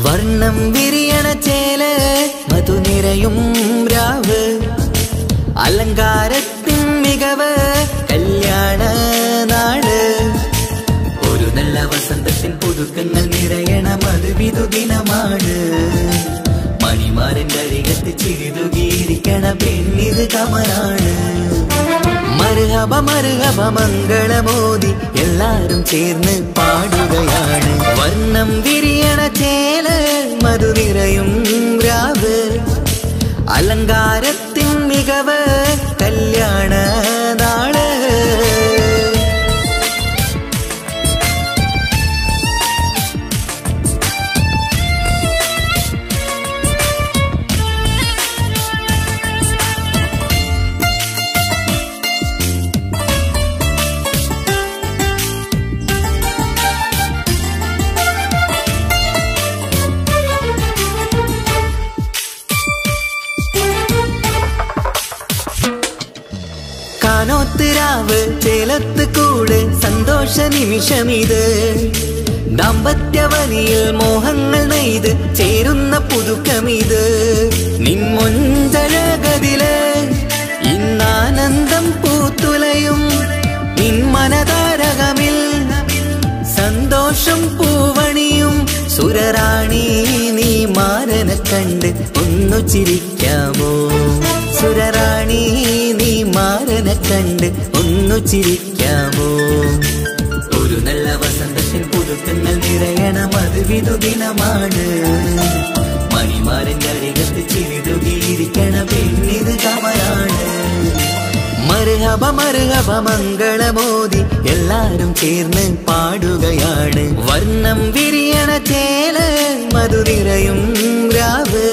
വർണ്ണം വിരിയണ ചേല മധുനിരയും രാവ്, അലങ്കാരത്തിൻ മികവ് കല്യാണ നാട്. ഒരു നല്ല വസന്തത്തിൻ പുതുക്കങ്ങൾ നിറയണ മധുവിധു ദിനമാണ്. മണിമാരന്റെ അരികത്ത് ചിരിതുകിയിരിക്കണ പെണ്ണിത് കമലാണ്. മർഹബ മർഹബ മംഗളമോദി എല്ലാരും ചേർന്ന് പാടുകയാണ്. വർണ്ണം വിരിയണ ചേല മധുനിരയും രാവ്, അലങ്കാരത്തിൻ മികവ് കല്യാണ നാള്. കാനോത്തിരാവ് ചേലത്ത് കൂട് സന്തോഷ നിമിഷമിത്. ദാമ്പത്യവനിയിൽ മോഹങ്ങൾ നെയ്ത് ചേരുന്ന പുതുക്കമിത്. നിൻമൊഞ്ചഴകതില് ഇന്നാനന്ദം പൂത്തുലയും, നിൻ മനതാരകമിൽ സന്തോഷം പൂവണിയും. സുരറാണി നീ മാരനെ കണ്ട് ഒന്നു ചിരിക്കാമോ, സുരറാണി നീ മാരനെ കണ്ട് ഒന്നു ചിരിക്കാമോ. ഒരു നല്ല വസന്തത്തിൽ പുതുക്കങ്ങൾ നിറയണ മധുവിധു ദിനമാണ്. മണിമാരന്റെ അരികത്ത് ചിരിതുകിയിരിക്കണ പെണ്ണിത് കമലാണ്. മർഹബ മർഹബ മംഗളമോദി എല്ലാരും ചേർന്ന് പാടുകയാണ്. വർണ്ണം വിരിയണ ചേല് മധുനിറയും രാവ്,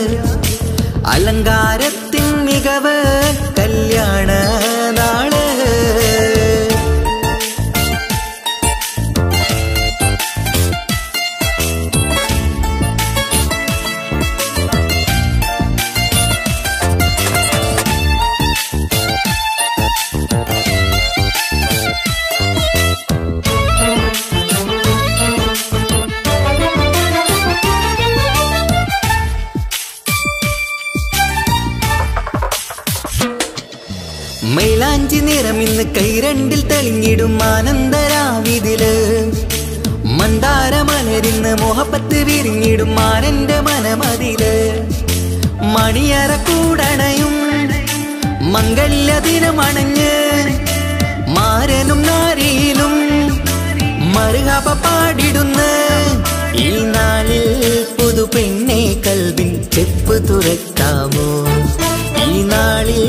അലങ്കാരത്തിൻ മികവ് കല്യാണ നാള്. മൈലാഞ്ചി നിറമിന്ന് കൈരണ്ടിൽ തെളിഞ്ഞിടും ആനന്ദരാവിതില്, മന്ദാരമലരിന്ന് മോഹപ്പത്ത് വിരിഞ്ഞിടും മാനന്റെ മനമതില്. മണിയറ കൂടണയും മംഗല്യ ദിനമണഞ്ഞ് മാരനും നാരിയിലും മർഹബ പാടിടുന്ന ഈ നാളിൽ പുതു പെണ്ണെ കൽവിൻ ചെപ്പ് തുറക്കാമോ? ഈ നാളിൽ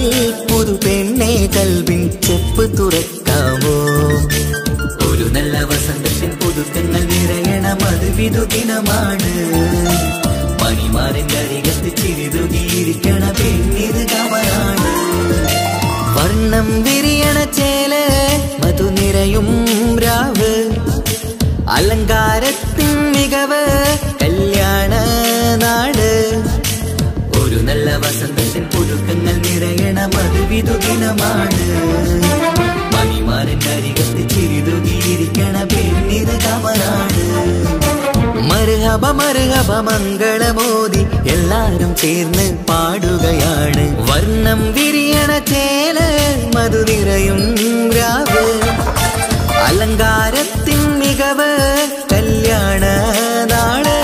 പുതു പെണ്ണെ കൽവിൻ ചെപ്പ് തുറക്കാമോ? ഒരു നല്ല വസന്തത്തിൻ പുതുക്കങ്ങൾ നിറയണം, അത് വിധുദിനമാണ്. മണിമാറിന്റെ അരികത്ത് ചിരിതുകിയിരിക്കണ പെണ്ണിത് കമലാണ്. വർണ്ണം വിരിയണ ചേല് മധുനിറയും രാവ്, അലങ്കാരത്തിൻ മികവ് കല്യാണ നാട്. ഒരു നല്ല വസന്തത്തിൻ പുതുക്കങ്ങൾ നിറയണം, അത് വിധുദിനമാണ്. മണിമാറിന്റെ അരികത്ത് ചിരിതുകിയിരിക്കണ പെണ്ണിത് കമലാണ്. മർഹബ മർഹബ മംഗളമോദി എല്ലാരും ചേർന്ന് പാടുകയാണ്. വർണ്ണം വിരിയണ ചേല് മധുനിറയും രാവ്, അലങ്കാരത്തിൻ മികവ് കല്യാണ നാള്.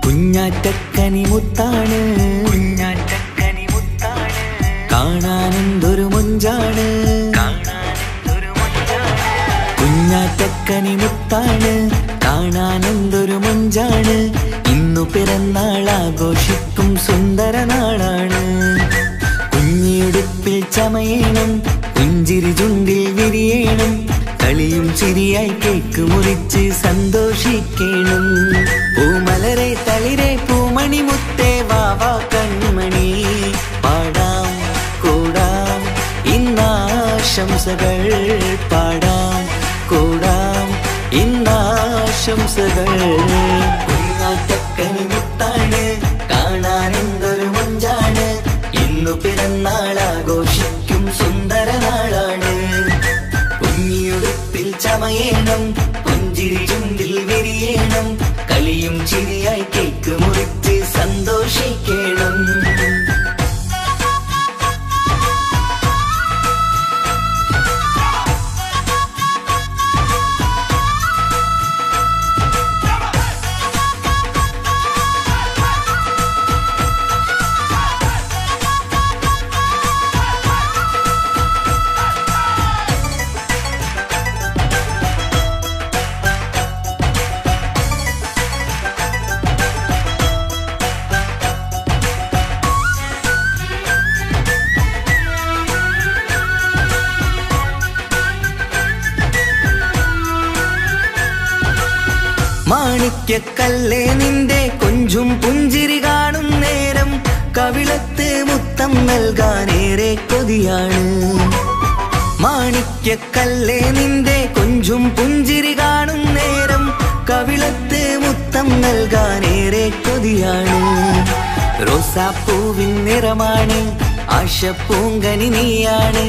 കുഞ്ഞാറ്റക്കനി മുത്താണ്, കുഞ്ഞാറ്റക്കനി മുത്താണ്, കാണാനെന്തൊരു മൊഞ്ചാണ്, കാണാനെന്തൊരു മൊഞ്ചാണ്. കുഞ്ഞാറ്റക്കനി മുത്താണ്, കാണാനെന്തൊരു മൊഞ്ചാണ്. ഇന്നു പിറന്നാൾ ആഘോഷിക്കും സുന്ദര നാളാണ്. കുഞ്ഞിയുടുപ്പിൽ ചമയണം, പുഞ്ചിരി ചുണ്ടിൽ വിരിയണം, കളിയും ചിരിയായി കേക്ക് മുറിച്ച് സന്തോഷിക്കണം. പൂമലരെ തളിരെ പൂമണി മുത്തേ വാവാ കൺമണി, പാടാം കൂടാം ഇന്നാശംസകൾ, പാടാം കൂടാം ഇന്നാശംസകൾ. കുഞ്ഞാറ്റക്കനി മുത്താണ്, കാണാനെന്തൊരു മൊഞ്ചാണ്. ഇന്നു പിറന്നാൾ ആഘോഷിക്കും സുന്ദര നാളാണ്. കുഞ്ഞിയുടുപ്പിൽ ചമയണം, പുഞ്ചിരി ചുണ്ടിൽ വിരിയണം, കളിയും ചിരിയായി കേക്ക് മുറിച്ച് സന്തോഷിക്കണം. മാണിക്യക്കല്ലേ നിന്റെ കൊഞ്ചും പുഞ്ചിരി കാണും നേരം, കവിളത്ത് മുത്തം നൽകാനേറെ കൊതിയാണ്. മാണിക്യക്കല്ലേ നിന്റെ കൊഞ്ചും പുഞ്ചിരി കാണും നേരം, കവിളത്ത് മുത്തം നൽകാനേറെ കൊതിയാണ്. റോസാപ്പൂവിൻ നിറമാണ്, ആശപ്പൂങ്കനി നീയാണ്,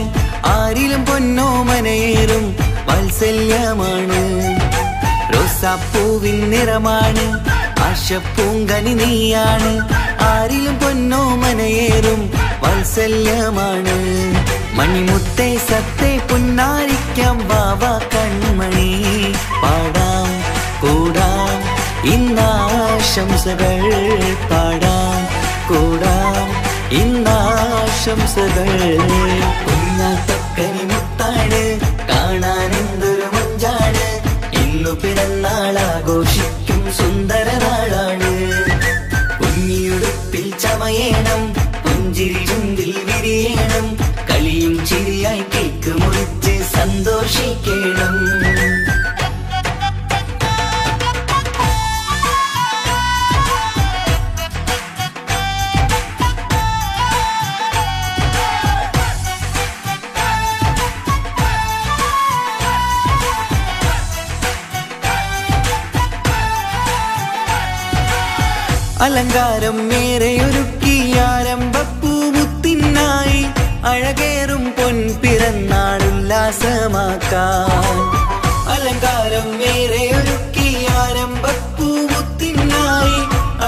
ആരിലും പൊന്നോമനയേറും വാത്സല്യമാണ്. റോസാപ്പൂവിൻ നിറമാണ്, ആശപ്പൂങ്കനി നീയാണ്, ആരിലും പൊന്നോമനയേറും വാത്സല്യമാണ്. മണിമുത്തേ സത്തേ പുന്നാരിക്കാം വാവ കൺമണി പാടാം കൂടാം ഇന്നാശംസകൾ പാടാം കൂടാം ഇന്നാശംസകൾ കുഞ്ഞാത്തക്കനി മുത്താണ് കാണാൻ എന്തൊരു മഞ്ചാണ് ഇന്നു പിറന്നാളാഘോഷിക്കും സുന്ദര നാളാണ് കുഞ്ഞിയുടുപ്പിൽ ചമയേണം പുഞ്ചിരി ചുണ്ടിൽ വിരിയണം കളിയും ചിരിയായി കേക്ക് മുറിച്ച് സന്തോഷിക്കണം അലങ്കാരം മേരെയൊരുക്കി ആരംഭപ്പൂമുത്തിനായി അഴകേറും പൊൻപിറന്നാളുല്ലാസമാക്കാൻ അലങ്കാരം മേരെയൊരുക്കി ആരംഭപ്പൂമുത്തിനായി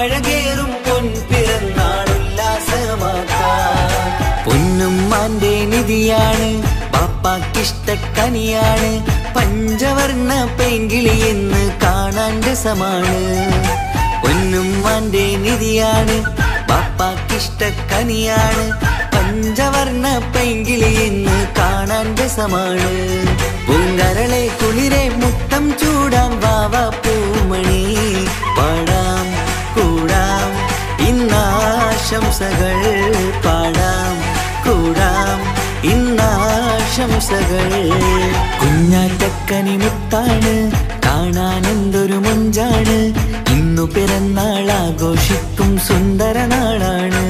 അഴകേറും പൊൻപിറന്നാളുല്ലാസമാക്കാൻ പൊന്നുമ്മാന്റെ നിധിയാണ് പാപ്പാക്കിഷ്ടക്കനിയാണ് പഞ്ചവർണ്ണ പെങ്കിളി എന്ന് കാണാൻ രസമാണ് പൊന്നുമ്മാന്റെ നിധിയാണ് പാപ്പാക്കിഷ്ടക്കനിയാണ് പഞ്ചവർണ്ണ പെങ്കിളി എന്ന് കാണാൻ രസമാണ് പൂങ്കരളെ കുളിരെ മുത്തം ചൂടാം വാവ പൂമണി പാടാം കൂടാം ഇന്നാശംസകൾ പാടാം കൂടാം ഇന്നാശംസകൾ കുഞ്ഞാറ്റക്കനി മുത്താണ് കാണാൻ എന്തൊരു മൊഞ്ചാണ് ഇന്നു പിറന്നാളാഘോഷിക്കും സുന്ദര നാളാണ്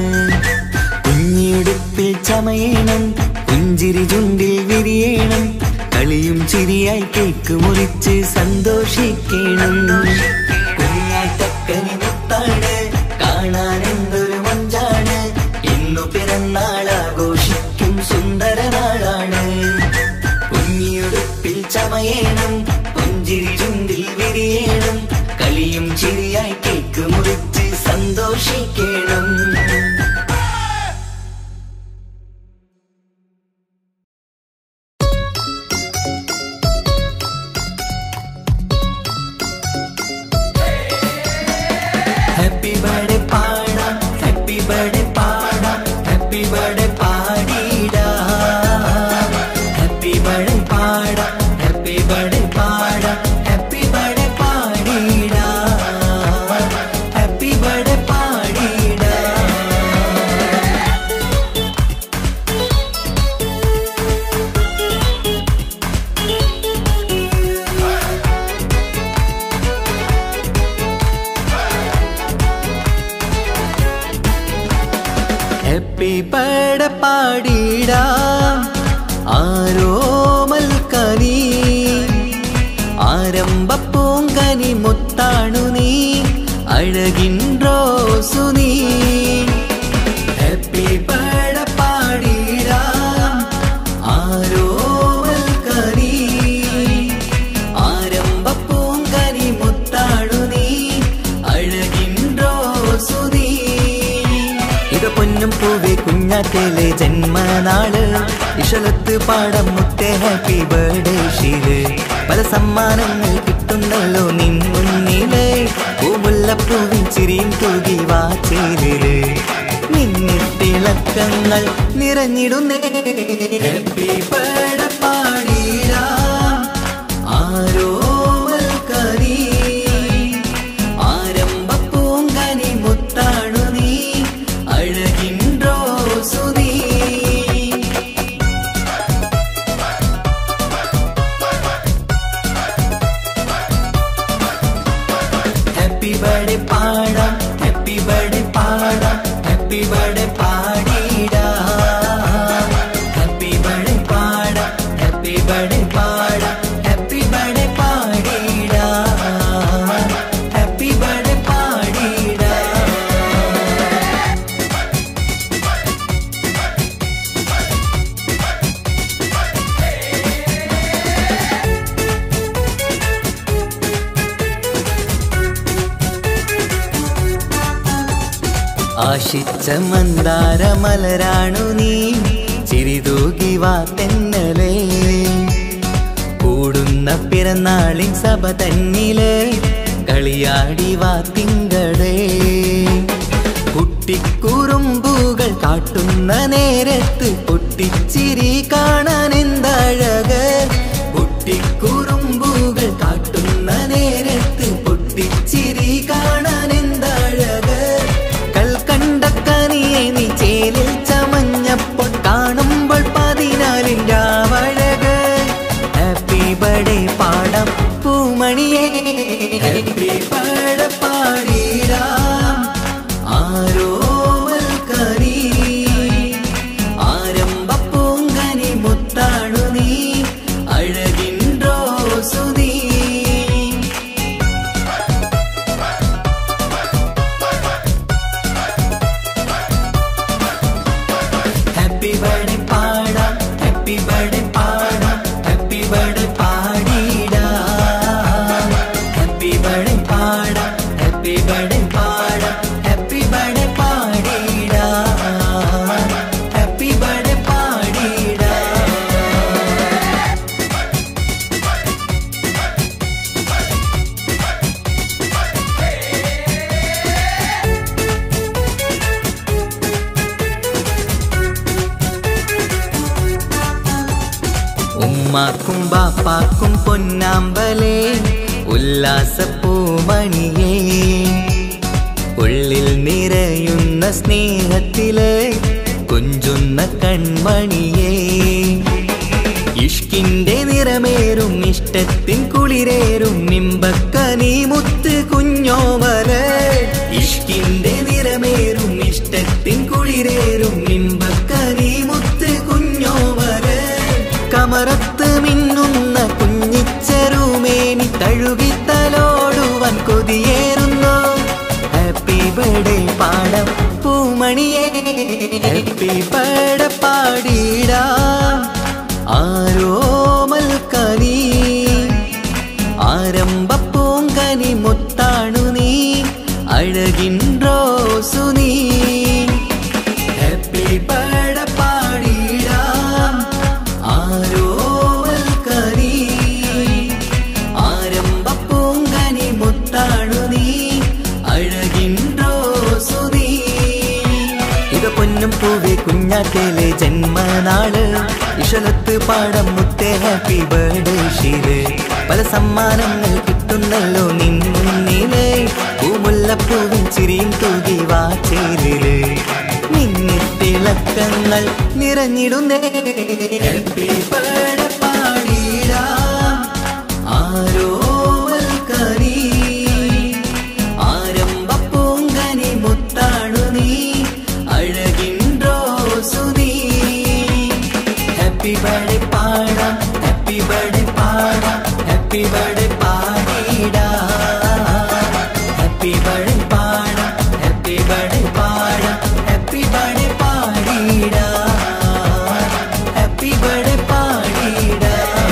കുഞ്ഞിയുടുപ്പിൽ ചമയേണം പുഞ്ചിരി ചുണ്ടിൽ വിരിയണം കളിയും ചിരിയായി കേക്ക് മുറിച്ച് സന്തോഷിക്കണം കുഞ്ഞാറ്റക്കനി മുത്താണ് കാണാൻ എന്തൊരു മഞ്ചാണ് ഇന്നു പിറന്നാളാഘോഷിക്കും സുന്ദര നാളാണ് കുഞ്ഞിയുടുപ്പിൽ ചമയേണം പുഞ്ചിരി ചുണ്ടിൽ വിരിയണം കളിയും ചിരിയായി കേക്ക് മുറിച്ച് സന്തോഷിക്കണം ഹാപ്പി ബർത്ത്ഡേ പാടാം ഹാപ്പി ബർത്ത്ഡേ പാടാം ഹാപ്പി ബർത്ത്ഡേ പാടിടാം ഹാപ്പി ബർത്ത്ഡേ പാടാം ഹാപ്പി ബർത്ത്ഡേ പാടാം ഹാപ്പി ബർത്ത്ഡേ പാടിടാം ഹാപ്പി ബർത്ത്ഡേ പാടിടാം ഹാപ്പി ബർത്ത്ഡേ പാടിടാം ആരോമൽക്കനി ആരംഭപ്പൂങ്കനി മുത്താണു നീ അഴകിൻ റോസു നീ ഹാപ്പി ബർത്ത്ഡേ പാടിടാം ആരോമൽക്കനി ആരംഭപ്പൂങ്കനി മുത്താണു നീ അഴകിൻ റോസു നീ ഇത് പൊന്നും പൂവേ കുഞ്ഞാറ്റയിലെ ജന്മനാള് ഇഷലത്ത് പാടം മുത്തേ ഹാപ്പി ബർത്ത്ഡേ ഷീല് പല സമ്മാനങ്ങൾ കിട്ടുന്നല്ലോ നിൻ മുന്നില് പൂമുല്ലപ്പൂവിൻ ചിരിയും തൂകി വാച്ചേരില് മിന്നിത്തിളക്കങ്ങൾ നിറഞ്ഞിടുന്നേ ഹാപ്പി ബർത്ത്ഡേ പാടിടാം ആരോമൽക്കനി ആരംഭപ്പൂങ്കനി മുത്താണു നീ അഴകിൻ റോസു നീ ഹാപ്പി ബർത്ത്ഡേ പാടാം ഹാപ്പി ബർത്ത്ഡേ പാടാം ഹാപ്പി ബർത്ത്ഡേ പാടിടാം ഹാപ്പി ബർത്ത്ഡേ പാടാം ഹാപ്പി ബർത്ത്ഡേ പാടാം ഹാപ്പി ബർത്ത്ഡേ പാടിടാം ഹാപ്പി ബർത്ത്ഡേ പാടിടാം ആശിച്ച മന്ദാരമലരാണു നീ ചിരിതൂകി വാ തെന്നലേ കൂടുന്ന പിറന്നാളിൻ സഭ തന്നില് കളിയാടി വാ തിങ്കളേ കുട്ടിക്കുറുമ്പുകൾ കാട്ടുന്ന നേരത്ത് പൊട്ടിച്ചിരി കാണാൻ എന്തഴക് കുട്ടിക്കുറുമ്പുകൾ കാട്ടുന്ന നേരത്ത് പൊട്ടിച്ചിരി കാണാൻ എന്തഴക് കൽക്കണ്ടക്കനിയെ നീ ചേലിൽ ചമഞ്ഞപ്പോൾ കാണുമ്പോൾ 14 രാവഴക് ഹാപ്പി ബർത്ത്ഡേ പാടാം പൂമണിയേ ഹാപ്പി ബർത്ത്ഡേ പാടിടാം ആരോമൽ കനി ആരംഭ പൂങ്കനി മുത്താണു നീ അഴകിൻ റോസു നീ ഹാപ്പി ബർത്ത്ഡേ പാടാം ഹാപ്പി ബർത്ത്ഡേ പാടാം ഹാപ്പി ബർത്ത്ഡേ പാടിടാം ഹാപ്പി ബർത്ത്ഡേ പാടാം ഹാപ്പി ബർത്ത്ഡേ പാടാം ഹാപ്പി ബർത്ത്ഡേ പാടിടാം ഹാപ്പി ബർത്ത്ഡേ പാടിടാം ഉമ്മാക്കും ബാപ്പാക്കും പൊന്നാമ്പലേ ഉല്ലാസപ്പൂമണിയേ ഉള്ളിൽ നിറയുന്ന സ്നേഹത്തില് കൊഞ്ചുന്ന കൺമണിയേ ഇഷ്കിന്റെ നിറമേറും ഇഷ്ടത്തിൻ കുളിരേറും നിമ്പക്കനി മുത്ത് കുഞ്ഞോമല് ഇഷ്കിന്റെ നിറമേറും ഇഷ്ടത്തിൻ കുളിരേറും നിമ്പക്കനി മുത്ത് കുഞ്ഞോമല് കമറത്ത് മിന്നുന്ന കുഞ്ഞിച്ചെറുമേനി തഴുകി തലോടുവാൻ കൊതിയേറുന്നു ഹാപ്പി ബർത്ത്ഡേ പാടാം പൂമണിയേ ഹാപ്പി ബർത്ത്ഡേ പാടിടാം ആരോമൽ കനി ആരംഭ പൂങ്കനി മുത്താണു നീ അഴകിൻ റോസു നീ ഹാപ്പി ബർത്ത്ഡേ പാടിടാം ആരോമൽ കനി ആരംഭ പൂങ്കനി മുത്താണു നീ അഴകിൻ റോസു നീ ഇത് പൊന്നും പൂവേ കുഞ്ഞാറ്റയിലെ ജന്മനാള് ഇഷലത്ത് പാടം മുത്തേ ഹാപ്പി ബർത്ത്ഡേ ഷീല് പല സമ്മാനങ്ങൾ കിട്ടുന്നല്ലോ നിന്നിലെ പൂമുല്ലപ്പൂവിൻ ചിരിയും തൂകി വാച്ചേരില് മിന്നിത്തിളക്കങ്ങൾ നിറഞ്ഞിടുന്നേ ഹാപ്പി ബർത്ത്ഡേ പാടിടാം ആരോമൽ കനി ആരംഭ പൂങ്കനി മുത്താണു നീ അഴകിൻ റോസു നീ ഹാപ്പി ബർത്ത്ഡേ പാടാം ഹാപ്പി ബർത്ത്ഡേ പാടാം ഹാപ്പി ബർത്ത്ഡേ പാടിടാം ഹാപ്പി ബർത്ത്ഡേ പാടാം ഹാപ്പി ബർത്ത്ഡേ പാടാം ഹാപ്പി ബർത്ത്ഡേ പാടിടാം ഹാപ്പി ബർത്ത്ഡേ പാടിടാം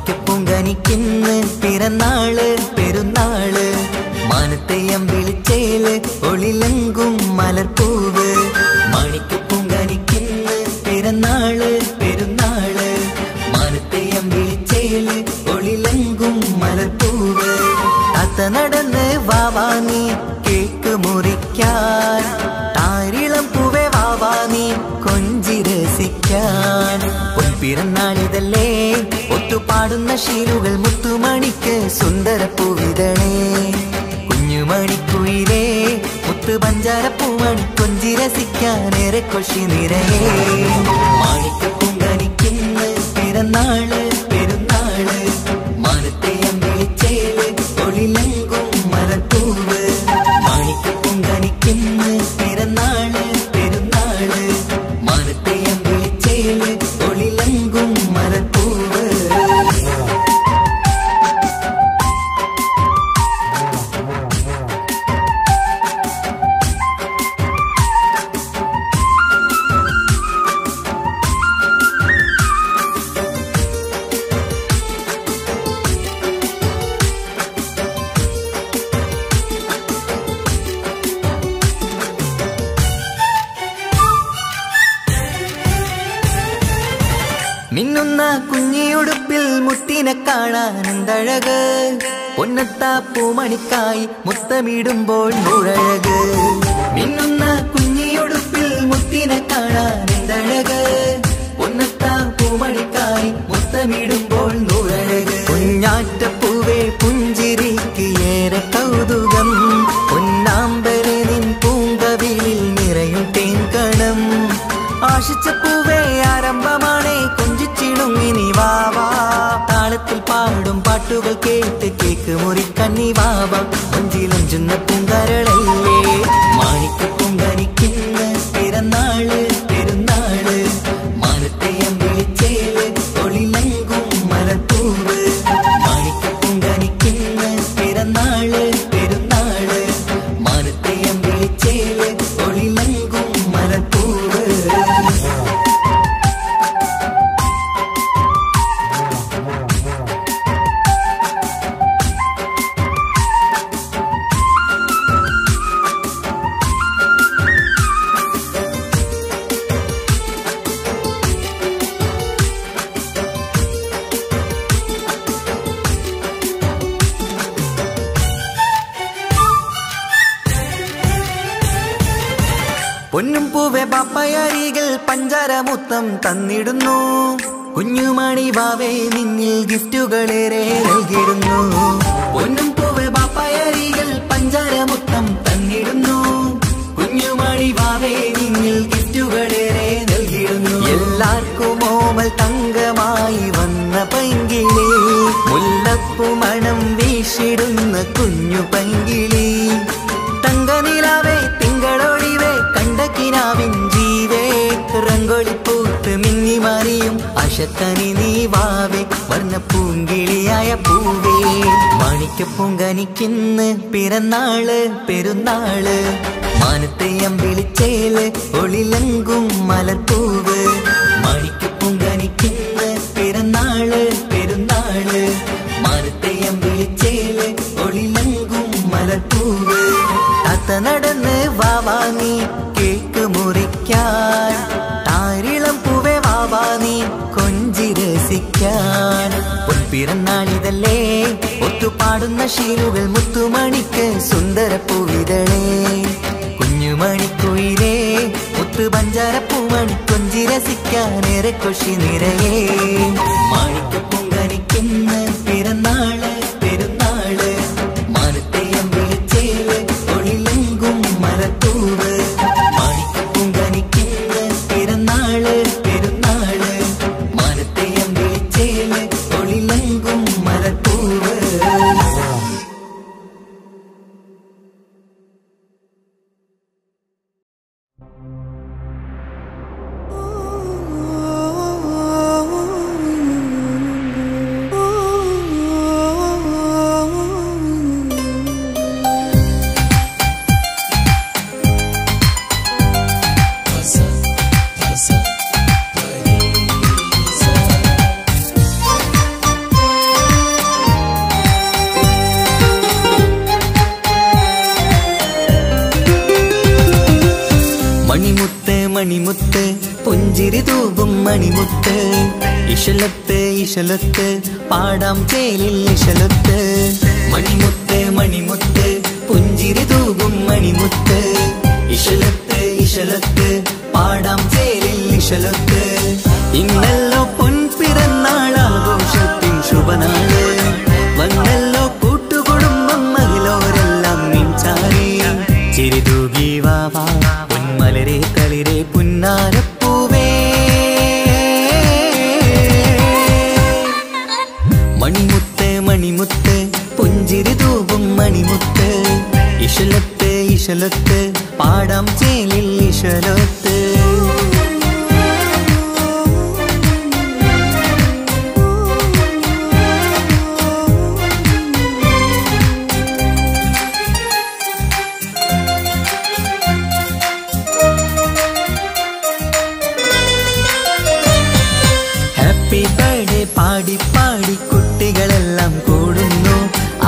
മാണിക്കപ്പൂങ്കനിക്കിന്ന് പിറന്നാള് പെരുന്നാള് മാനത്തെയം വിളിച്ചേല് ഒളിലങ്കും മലർപ്പൂവ് മാണിക്കപ്പൂങ്കനിക്കിന്ന് പിറന്നാള് പെരുന്നാള് മാനത്തെയം വിളിച്ചേല് ഒളിലങ്കും മലർപ്പൂവ് താത്ത നടന്ന് വാവാനി കേക്ക് മുറിക്കാൻ താരിളം പൂവേ വാവാനി കൊഞ്ചി രസിക്കാൻ പൊൻപിറന്നാളിതല്ലേ ഒത്തുപാടുന്ന ശീലുകൾ മുത്തുമണിക്ക് സുന്ദരപ്പൂവിതണേ കുഞ്ഞുമണിക്കുയിലേ മുത്തു പഞ്ചാരപ്പൂമണി കൊഞ്ചി രസിക്കാനേറെ കൊഷി നിറയേ മാണിക്കപ്പൂങ്കനിക്കിന്ന് പിറന്നാള് പെരുന്നാള് മിന്നുന്ന കുഞ്ഞിയുടുപ്പിൽ മുത്തിനെ കാണാൻ എന്തഴക് പൊന്നത്താ പൂമണിക്കായി മുത്തമിടുമ്പോൾ നൂറഴക് മിന്നുന്ന കുഞ്ഞിയുടുപ്പിൽ മുത്തിനെ കാണാൻ എന്തഴക് പൊന്നത്താ പൂമണിക്കായി മുത്തമിടുമ്പോൾ നൂറഴക് കുഞ്ഞാറ്റപ്പൂവേ പുഞ്ചിരിക്ക് ഏറെ കൗതുകം പൊന്നാമ്പരെ നിൻ പൂങ്കവിളിൽ നിറയും തേൻകണം ആശിച്ച പൂവേ ആരംഭമാണേ കൊഞ്ചിച്ചിടുങ്ങിനി വാവാ താളത്തിൽ പാടും പാട്ടുകൾ കേട്ട് കേക്ക് മുറിക്കണ്ണി വാവ കൊഞ്ചിലഞ്ചുന്ന പൂങ്കരളല്ലേ മാണിക്ക പൂങ്കനിക്കുന്ന പിറന്നാള് പെരുന്നാള് മാനത്തെയം വിളിച്ചേല് തൊളിലങ്കും മലപ്പൂവ് മാണിക്ക പൂങ്കനിക്കുന്ന പിറന്നാള് പെരുന്നാള് മാനത്തെയം വിളിച്ചേല് തൊളിലങ്കും മലപ്പൂവ് പൊന്നും പൂവെ പാപ്പയരികൾ പഞ്ചാരമുത്തം തന്നിടുന്നു കുഞ്ഞുമണി വാവേ നിന്നിൽ ഗിഫ്റ്റുകളേറെ നൽകിടുന്നു പൊന്നും പൂവെ പാപ്പയരികൾ പഞ്ചാരമുത്തം തന്നിടുന്നു കുഞ്ഞുമണി വാവേ നിന്നിൽ ഗിഫ്റ്റുകളേറെ നൽകിടുന്നു എല്ലാവർക്കും ഓമൽ തങ്കമായി വന്ന പൈങ്കിളി മുല്ലപ്പൂ മണം വീശിടുന്ന കുഞ്ഞു പൈങ്കിളി തങ്കനിലാവേ തിങ്കളൊളിവേ കണ്ടക്കിനാവിൻ ജീവേ റംഗോളിപ്പൂത്ത് മിന്നി മാറിയും അശക്കനി നീ വാവേ വർണ്ണ പൂങ്കിളിയായ പൂവേ മാണിക്ക പൂങ്കനിക്കിന്ന് പിറന്നാള് പെരുന്നാള് മാനത്തെയം വിളിച്ചേല് ഒളിലങ്കും മലർപ്പൂവ് മാണിക്ക പൂങ്കനിക്കിന്ന് പിറന്നാള് പെരുന്നാള് മാനത്തെയം വിളിച്ചേല് ഒളിലങ്കും മലർപ്പൂവ് താത്ത നടന്ന് വാവാ നീ കേക്ക് മുറിക്കാൻ താരിളം പൂവേ വാവാ നീ കൊഞ്ചി രസിക്കാൻ പൊൻപിറന്നാളിതല്ലേ ഒത്തുപാടുന്ന ശീലുകൾ മുത്തുമണിക്ക് സുന്ദര പൂവിതളേ കുഞ്ഞുമണിക്കുയിലേ മുത്തു പഞ്ചാര പൂമണി കൊഞ്ചി രസിക്കാനേറെ കൊഷി നിറയേ മാണിക്ക പൂങ്കനിക്കുന്ന പിറന്നാള് പെരുന്നാള് മാനത്തെയം വിളിച്ചേല് ഒളിലങ്കും മലപ്പൂവ് മാണിക്ക പൂങ്കനിക്കുന്ന പിറന്നാള് പെരുന്നാള് മാനത്തെയം വിളിച്ചേല് ഒളിലങ്കും മലപ്പൂവ് മണിമുത്ത് മണിമുത്ത് പുഞ്ചിരി തൂകും മണിമുത്ത് ഇശലത്ത് ഇശലത്ത് പാടാം ചേലിൽ ഇശലത്ത് മണിമുത്ത് മണിമുത്ത് പുഞ്ചിരി തൂകും മണിമുത്ത് ഇശലത്ത് ഇശലത്ത് പാടാം ചേലിൽ ഇശലത്ത് ഇന്നല്ലോ പൊൻപിറന്നാളാഘോഷത്തിൻ ശുഭനാള് വന്നല്ലോ കൂട്ടുകുടുംബം മഹിളോരെല്ലാം നിൻചാരി ചിരിതൂകി വാവാ പൊന്മലരെ കളിരെ പുന്നാരപ്പൂവേ മണിമുത്ത് മണിമുത്ത് പുഞ്ചിരി തൂകും മണിമുത്ത് ഇശലത്ത് ഇശലത്ത് പാടാം ചേലിൽ ഇശലത്ത് ഹാപ്പി ബർത്ത്ഡേ പാടി പാടി കുട്ടികളെല്ലാം കൂടുന്നു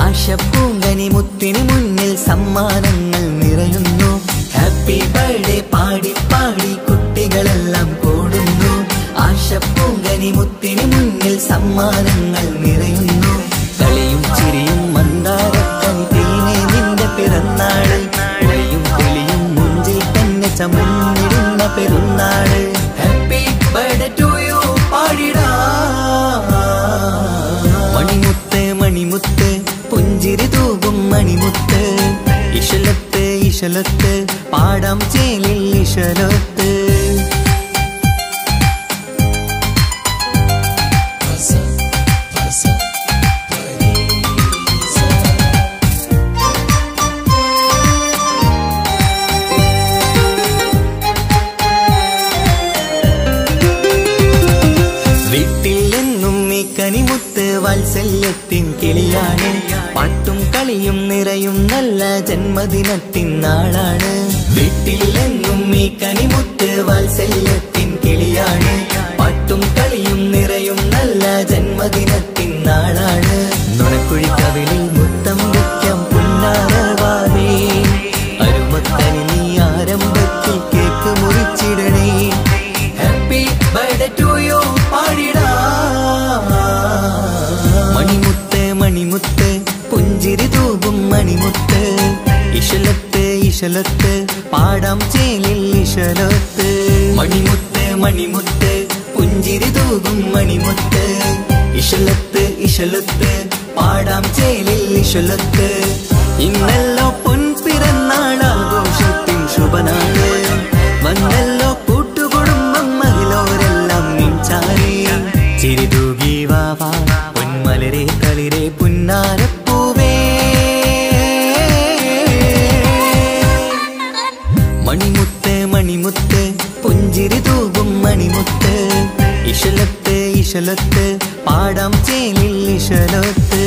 ആശപ്പൂങ്കനി മുത്തിന് മുന്നിൽ സമ്മാനങ്ങൾ നിറയുന്നു ഹാപ്പി ബർത്ത്ഡേ പാടി മുന്നിൽ സമ്മാനങ്ങൾ നിറയുന്നു. കളിയും ചിരിയും മന്ദാരക്കനി തേനെ നിന്റെ പിറന്നാള്. ഒളിയും തെളിയും മുഞ്ചിൽ തന്നെ ചമഞ്ഞിടുന്ന പെരുന്നാള്. ഹാപ്പി ബർത്ത്ഡേ ടു യു പാടിടാ. മണിമുത്ത് മണിമുത്ത് പുഞ്ചിരി തൂകും മണിമുത്ത്. ഇശലത്ത് ഇശലത്ത് പാടാം ചേലിൽ ഇശലത്ത്. കനിമുത്ത് വാത്സല്യത്തിൻ കിളിയാണ്. പാട്ടും കളിയും നിറയും നല്ല ജന്മദിനത്തിൻ നാളാണ്. വീട്ടിലെങ്ങും ഈ കനിമുത്ത് വാത്സല്യത്തിൻ കിളിയാണ്. പാട്ടും കളിയും നിറയും നല്ല ജന്മദിനത്തിൻ നാളാണ്. നുണക്കുഴി കവിളിൽ മുത്തം വയ്ക്കാം പുന്നാരവാവേ. അരുമത്തനി നീ ആരംഭത്തിൽ കേക്ക് മുറിച്ചിടണേ. ഹാപ്പി ബർത്ത്ഡേ ടു യു പാടിടാ. മണിമുത്ത് മണിമുത്ത് പുഞ്ചിരി തൂകും മണിമുത്ത്. ഇശലത്ത് ഇശലത്ത് പാടാം ചേലിൽ ഇശലത്ത്. മണിമുത്ത് മണിമുത്ത് പുഞ്ചിരി തൂകും മണിമുത്ത്. ഇശലത്ത് ഇശലത്ത് പാടാം ചേലിൽ ഇശലത്ത്. ഇന്നല്ലോ പൊൻപിറന്നാളാഘോഷത്തിൻ ശുഭനാള്. വന്നല്ലോ കൂട്ടുകുടുംബം മഹിളോരെല്ലാം നിൻചാരി. ചിരി തൂകി വാവാ പൊന്മലരെ തളിരെ പുന്നാരപ്പൂവേ. മണിമുത്ത് മണിമുത്ത് പുഞ്ചിരി തൂകും മണിമുത്ത്. ഇശലത്ത് ഇശലത്ത് പാടാം ചേലിൽ ഇശലത്ത്.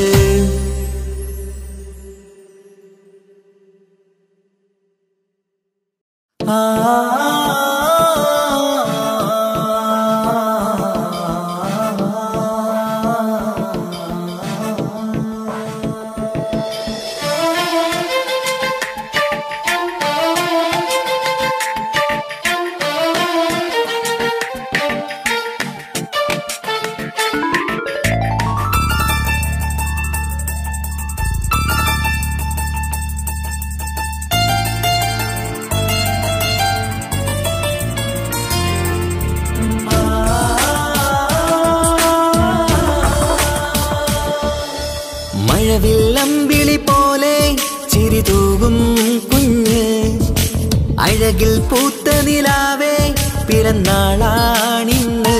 മഴവില്ലമ്പിളി പോലെ ചിരി തൂകും കുഞ്ഞ്. അഴകിൽ പൂത്ത നിലാവേ പിറന്നാളാണിന്ന്.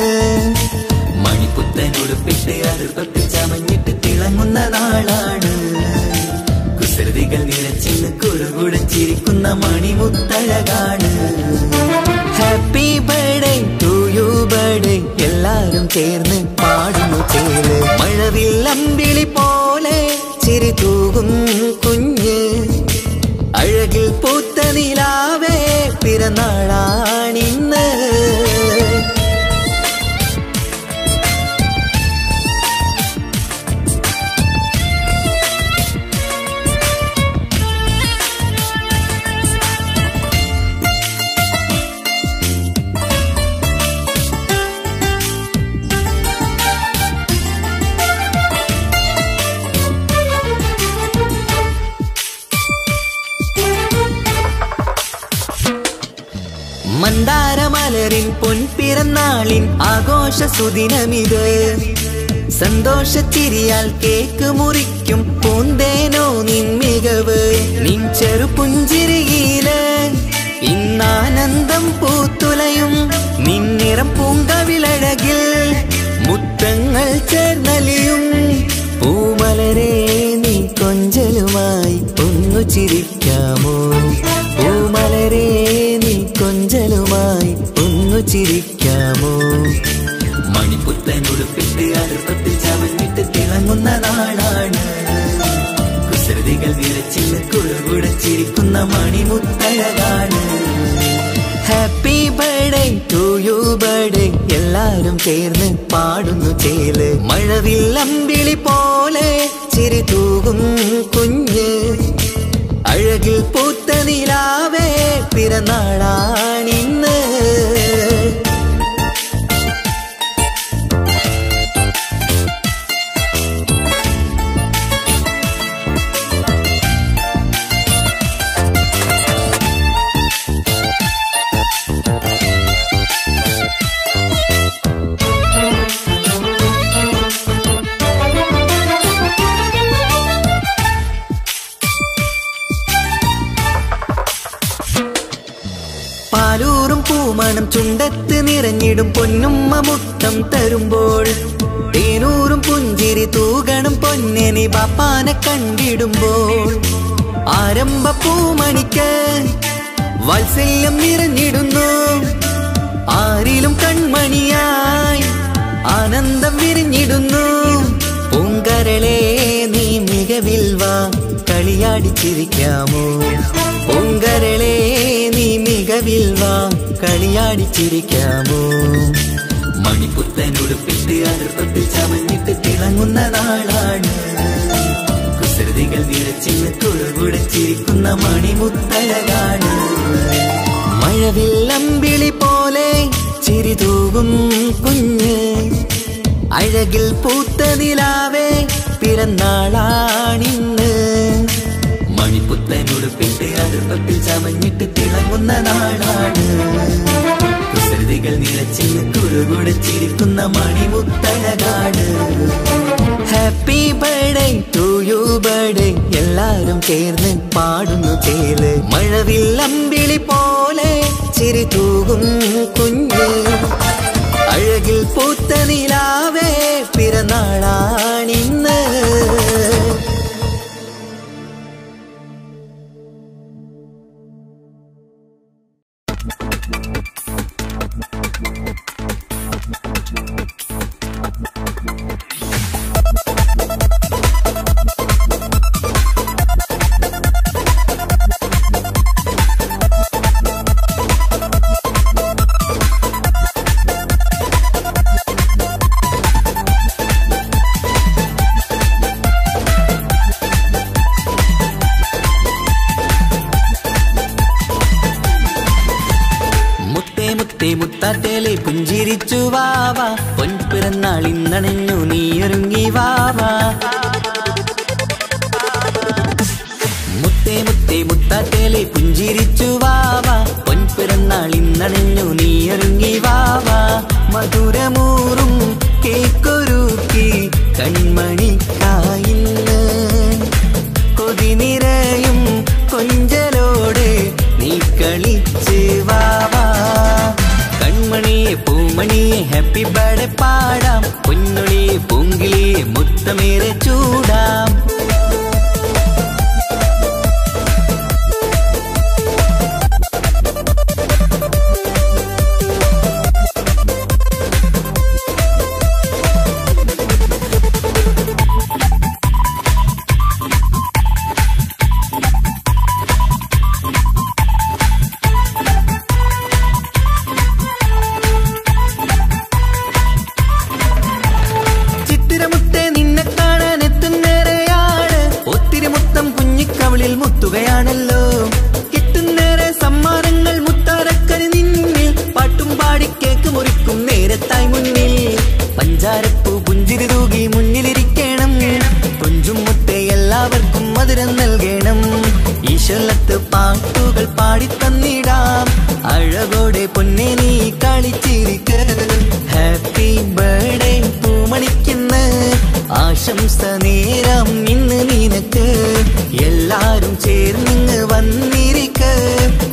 മണിപ്പുത്തനുടുപ്പിട്ട് അതിർപ്പത്തിൽ ചമഞ്ഞിട്ട് തിളങ്ങുന്ന നാളാണ്. കുസൃതികൾ നിറച്ചിന്ന് കുറുകുടെ ചിരിക്കുന്ന മണിമുത്തഴകാണ്. Happy birthday to you birthday എല്ലാരും ചേർന്ന് പാടുന്നു ചേല്. മഴവില്ലമ്പിളി പോലെ ചിരി തൂകും കുഞ്ഞ്. അഴകിൽ പൂത്ത നിലാവേ പിറന്നാളാണിന്ന്. മന്ദാരമലരിൻ പൊൻപിറന്നാളിൻ ആഘോഷ സുദിനമിത്. സന്തോഷച്ചിരിയാൽ കേക്ക് മുറിക്കും പൂന്തേനോ നിൻ മികവ്. നിൻ ചെറുപുഞ്ചിരിയില് ഇന്നാനന്ദം പൂത്തുലയും. നിന്നിറം പൂങ്കവിളഴകിൽ മുത്തങ്ങൾ ചേർന്നലിയും. പൂമലരെ നീ കൊഞ്ചലുമായി ഒന്നു ചിരിക്കാമോ. പൂമലരെ നീ കൊഞ്ചലുമായി ഒന്നു ചിരിക്കാമോ. മണിപ്പുത്തനുടുപ്പിട്ട് അതിർപ്പത്തിൽ ചമഞ്ഞിട്ട് തിളങ്ങുന്ന നാളാണ്. കുസൃതികൾ നിറച്ചിന്ന് കുറുകുടെ ചിരിക്കുന്ന മണിമുത്തഴകാണ്. Happy birthday to you birthday എല്ലാരും ചേർന്ന് പാടുന്നു ചേല്. മഴവില്ലമ്പിളി പോലെ ചിരി തൂകും കുഞ്ഞ്. അഴകിൽ പൂത്ത നിലാവേ പിറന്നാളാണിന്ന്. പൂമണം ചുണ്ടത്ത് നിറഞ്ഞിടും പൊന്നുമ്മ മുത്തം തരുമ്പോൾ തേനൂറും പുഞ്ചിരി തൂകണം പൊന്നനി ബാപ്പാനെ കണ്ടിടുമ്പോൾ ആരംഭ പൂമണിക്ക് വാത്സല്യം നിറഞ്ഞിടുന്നു ആരിലും കൺമണിയായി ആനന്ദം വിരിഞ്ഞിടുന്നു പൂങ്കരളെ നീ മികവിൽ വാ കളിയാടിച്ചിരിക്കാമോ പൂങ്കരളെ നീ മികവിൽ വാ കളിയാടിച്ചിരിക്കാമോ മണിപ്പുത്തനുടുപ്പിട്ട് അടുപ്പത്തിൽ ചമഞ്ഞിട്ട് തിളങ്ങുന്ന നാളാണ് കുസൃതികൾ നിറച്ചിന്ന് കുറുകുടച്ചിരിക്കുന്ന മണിമുത്തഴകാണ് മഴവില്ലമ്പിളി പോലെ ചിരി തൂകും കുഞ്ഞ് അഴകിൽ പൂത്ത നിലാവേ പിറന്നാളാണിന്ന് മണിപ്പുത്തനുടുപ്പിട്ട് അടുപ്പത്തിൽ ചമഞ്ഞിട്ട് തിളങ്ങുന്ന നാളാണ് കുസൃതികൾ നിറച്ചിന്ന് കുറുകുടച്ചിരിക്കുന്ന മണിമുത്തഴകാണ് happy birthday to you birthday എല്ലാരും ചേർന്ന് പാടുന്നു ചേല് മഴവില്ലമ്പിളി പോലെ ചിരി തൂകും കുഞ്ഞ് അഴകിൽ പൂത്ത നിലാവേ പിറന്നാളാണിന്ന് മുത്താറ്റേലെ പുഞ്ചിരിച്ചു വാവാ പൊൻപിറന്നാൾ ഇന്നണിഞ്ഞു നീ ഒരുങ്ങി വാവാ മുത്തേ മുത്തേ മുത്താറ്റേലെ പുഞ്ചിരിച്ചു വാവാ പൊൻപിറന്നാൾ ഇന്നണിഞ്ഞു നീ ഒരുങ്ങി വാവാ മധുരമൂറും കേക്കൊരുക്കി കൺമണിക്കായിന്ന് കൊതി നിറയും കൊഞ്ചലോടെ നീ കളിച്ച് വാവാ കൺമണിയെ പൂമണിയെ ഹാപ്പി ബർത്ത്ഡേ പാടാം പൊന്നൊളിയെ പൂങ്കിളിയെ മുത്തമേറെ ചൂടാം മുത്തുകയാണല്ലോ കിട്ടുന്നേറെ സമ്മാനങ്ങൾ മുത്താരക്കന് നിന്നിൽ പാട്ടും പാടി കേക്ക് മുറിക്കും നേരത്തായി മുന്നിൽ പഞ്ചാരപ്പൂ പുഞ്ചിരി തൂകി മുന്നിലിരിക്കണം കൊഞ്ചും മുത്തേ എല്ലാവർക്കും മധുരം നൽകണം ഈശ്വരത്ത് പാട്ടുകൾ പാടിത്തന്നിടാം അഴകോടെ പൊന്നെ നീ കളിച്ചിരിക്ക് ഹാപ്പി ബർത്ത്ഡേ പൂമണിക്കുന്ന് ആശംസ നേരം ഇന്ന് നിനക്ക് എല്ലാരും ചേർന്നിങ്ങ് വന്നിരിക്ക്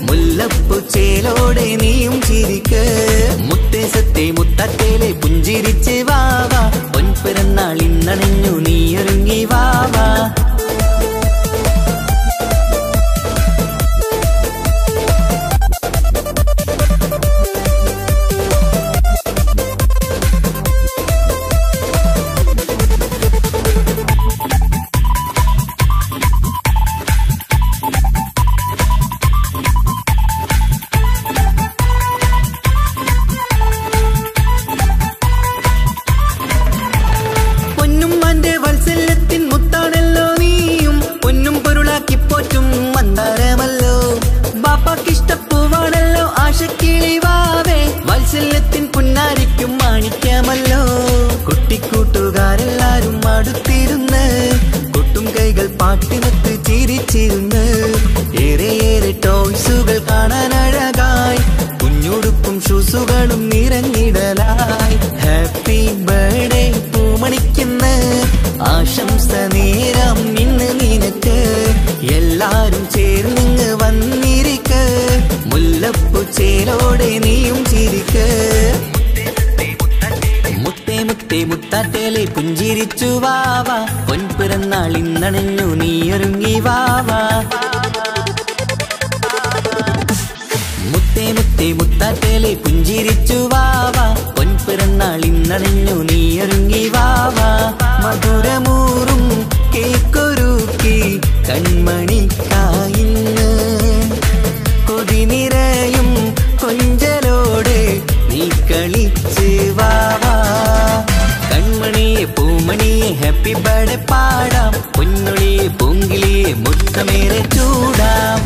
മുല്ലപ്പൂ ചേലോടെ നീയും ചിരിക്ക് മുത്തേ സത്തേ മുത്തത്തേലെ പുഞ്ചിരിച്ച് വാവാ പൊൻപിറന്നാൾ ഇന്നണിഞ്ഞു നീ ഒരുങ്ങി വാവാ കുട്ടിക്കൂട്ടുകാരെല്ലാരും അടുത്തിരുന്ന് കൊട്ടും കൈകൾ പാട്ടിനൊത്ത് ചിരിച്ചിരുന്ന് ഏറെ ഏറെ ടോയ്സുകൾ കാണാൻ അഴകായി കുഞ്ഞുടുപ്പും ഷൂസുകളും നിറഞ്ഞിടലായി ഹാപ്പി ബർത്ത്ഡേ പൂമണിക്കുന്ന് ആശംസ നേരം ഇന്ന് നിനക്ക് എല്ലാരും ചേർന്നിങ്ങ് വന്നിരിക്ക് മുല്ലപ്പൂ ചേലോടെ നീ പുഞ്ചിരിച്ചു വാവാ പൊൻപിറന്നാൾ ഇന്നണഞ്ഞു നീയൊരുങ്ങി വാവാ മുത്തേ മുത്തേ മുത്താറ്റേലെ പുഞ്ചിരിച്ചു വാവാ പൊൻപിറന്നാൾ ഇന്നണഞ്ഞു നീയൊരുങ്ങി വാവാ മധുരമൂറും കേക്കൊരുക്കി കൺമണിക്കായിന്ന് കൊതി നിറയും കൊഞ്ചലോടെ നീ കളിച്ച് വാവാ കൺമണിയെ പൂമണിയെ ഹാപ്പി ബർത്ത്ഡേ പാടാം പൊന്നൊളിയെ പൂങ്കിളിയെ മുത്തമേറെ ചൂടാം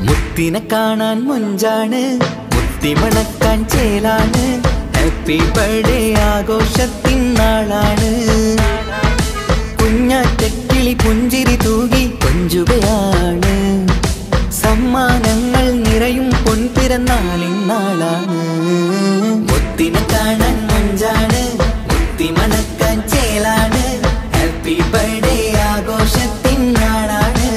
മുത്തിനെ കാണാൻ മുഞ്ചാണ് മുത്തിമണക്കാൻ ചേലാണ് ഹാപ്പി ബർത്ത്ഡേ ആഘോഷത്തിൻ നാളാണ് കുഞ്ഞാറ്റക്കിളി പുഞ്ചിരി തൂകി കൊഞ്ചുകയാണ് സമ്മാനങ്ങൾ നിറയും പൊൻപിറന്നാളിൻ നാളാണ് മുത്തിനെ കാണാൻ മുഞ്ചാണ് മുത്തിമണക്കാൻ ചേലാണ് ഹാപ്പി ബർത്ത്ഡേ ആഘോഷത്തിൻ നാളാണ്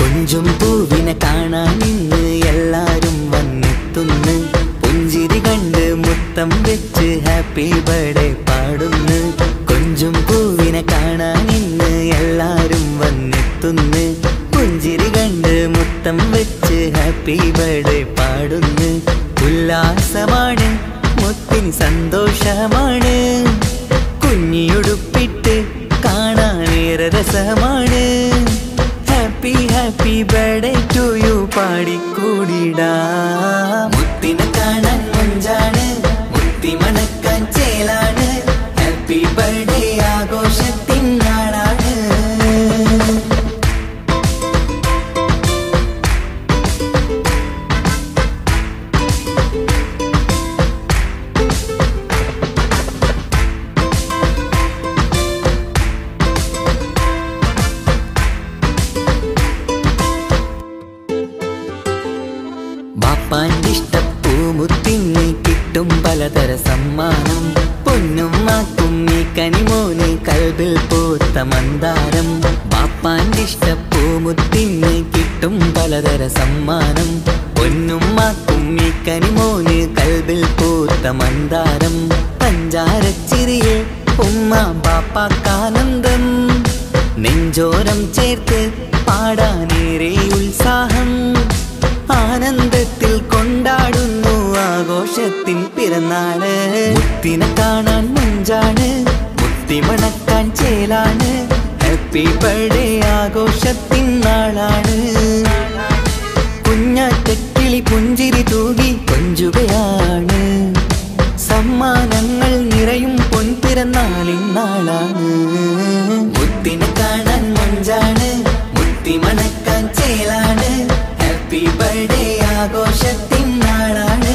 കൊഞ്ചും പൂവിനെ കാണാൻ ഇന്ന് എല്ലാരും വന്നെത്തുന്നു പുഞ്ചിരി കണ്ട് മുത്തം വെച്ച് ഹാപ്പി ബർത്ത്ഡേ പാടുന്നു കൊഞ്ചും പൂവിനെ കാണാൻ ഇന്ന് എല്ലാരും വന്നെത്തുന്നു പുഞ്ചിരി കണ്ട് മുത്തം വെച്ച് ഹാപ്പി ബർത്ത്ഡേ പാടുന്നു ഉല്ലാസമാണ് മുത്തിന് സന്തോഷമാണ് കുഞ്ഞിയുടുപ്പിട്ട് കാണാനേറെ രസമാണ് happy happy birthday to you പാടിക്കൂടിടാ മുത്തിനെ കാണാൻ മുഞ്ചാണ് മുത്തി മണക്കാൻ ചേലാണ് ഹാപ്പി ബർത്ത്ഡേ ആഘോഷത്തിൻ നാളാണ് ബാപ്പാൻ്റിഷ്ടപ്പൂമുത്തിന് കിട്ടും പലതര സമ്മാനം പൊന്നും മാക്കും ഈ കനിമോന് കൽബിൽ പൂത്ത മന്ദാരം ബാപ്പാൻ്റിഷ്ടപ്പൂമുത്തിന് കിട്ടും പലതര സമ്മാനം പൊന്നും മാക്കും ഈ കനിമോന് കൽബിൽ പൂത്ത മന്ദാരം പഞ്ചാരച്ചിരിയെ ഉമ്മ ബാപ്പാക്കാനന്ദം നെഞ്ചോരം ചേർത്ത് പാടാനേറെ ഉത്സാഹം ആനന്ദത്തിൽ കൊണ്ടാടുന്നു ആഘോഷത്തിൻ പിറന്നാള് മുത്തിനെ കാണാൻ മുഞ്ചാണ് മുത്തി മണക്കാൻ ചേലാണ് ഹാപ്പി ബർത്ത്ഡേ ആഘോഷത്തിൻ നാളാണ് കുഞ്ഞാറ്റക്കിളി പുഞ്ചിരി തൂകി കൊഞ്ചുകയാണ് സമ്മാനങ്ങൾ നിറയും പൊൻപിറന്നാളിൻ നാളാണ് മുത്തിനെ കാണാൻ മുഞ്ചാണ് മുത്തി മണക്കാൻ ചേലാണ് ഹാപ്പി ബർത്ത്ഡേ ആഘോഷത്തിൻ നാളാണ്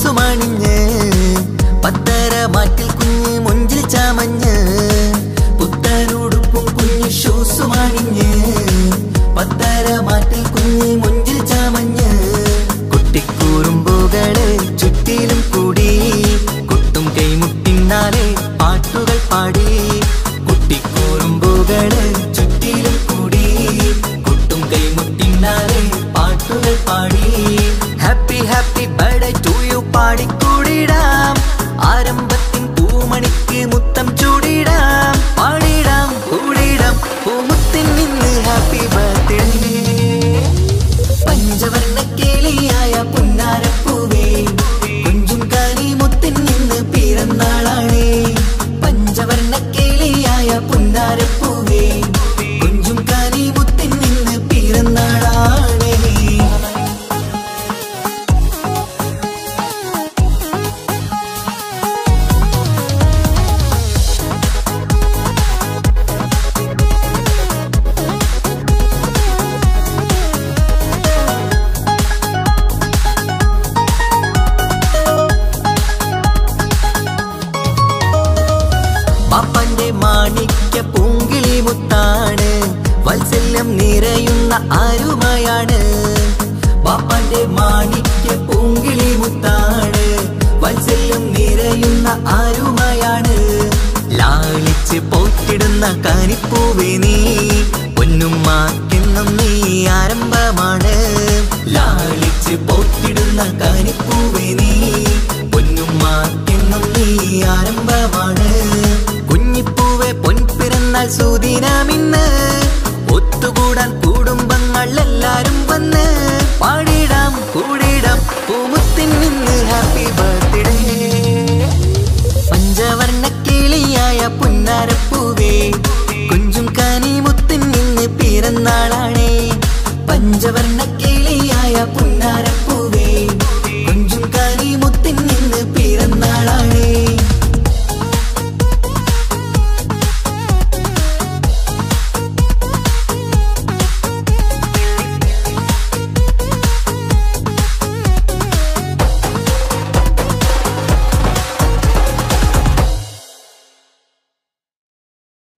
ഷൂസുമണിഞ്ഞ് പത്തര മാറ്റിൽ കുഞ്ഞ് മൊഞ്ചിൽ ചമഞ്ഞ് പുത്തനുടുപ്പും കുഞ്ഞ് ഷൂസുമണിഞ്ഞ് പത്തര മാറ്റിൽ കുഞ്ഞ് മൊഞ്ചിൽ ചമഞ്ഞ് കുട്ടിക്കൂറുമ്പുകള് ചുറ്റിലും കൂടി കൊട്ടും കൈമുട്ടിന്നാലെ പാട്ടുകൾ പാടി കുട്ടിക്കൂറുമ്പുകള് ചുറ്റിലും കൂടി കൊട്ടും കൈമുട്ടിന്നാലെ പാട്ടുകൾ പാടി happy happy birthday to you പാടിക്കൂടിടാം ആരംഭത്തിൻ പൂമണിക്ക് മുത്തം ചൂടിടാം പാടിടാം കൂടിടാം പൂമുത്തിൻ നിന്ന് ഹാപ്പി ബർത്ത്ഡേ പഞ്ചവർണ്ണ കേളിയായ പുന്നാരപ്പൂവേ കുഞ്ചും കാനി മുത്തിൻ നിന്ന് പിറന്നാളാണേ പഞ്ചവർണ്ണ കേളിയായ പുന്നാരപ്പൂവേ കുഞ്ചും കാനി മുത്തിൻ നിന്ന് പിറന്നാളാണേ പാപ്പന്റെ മാണിക്യ പൂങ്കിളി മുത്താണ് വാത്സല്യം നിറയുന്ന ആരുമയാണ് പാപ്പന്റെ മാണിക്യ പൂങ്കിളി മുത്താണ് വാത്സല്യം നിറയുന്ന ആരുമയാണ് ലാളിച്ച് പോറ്റിടുന്ന കാനിപ്പൂവേ നീ പൊന്നുമാക്കെന്നും നീ ആരംഭമാണ് ലാളിച്ച് പോറ്റിടുന്ന കാനിപ്പൂവേ നീ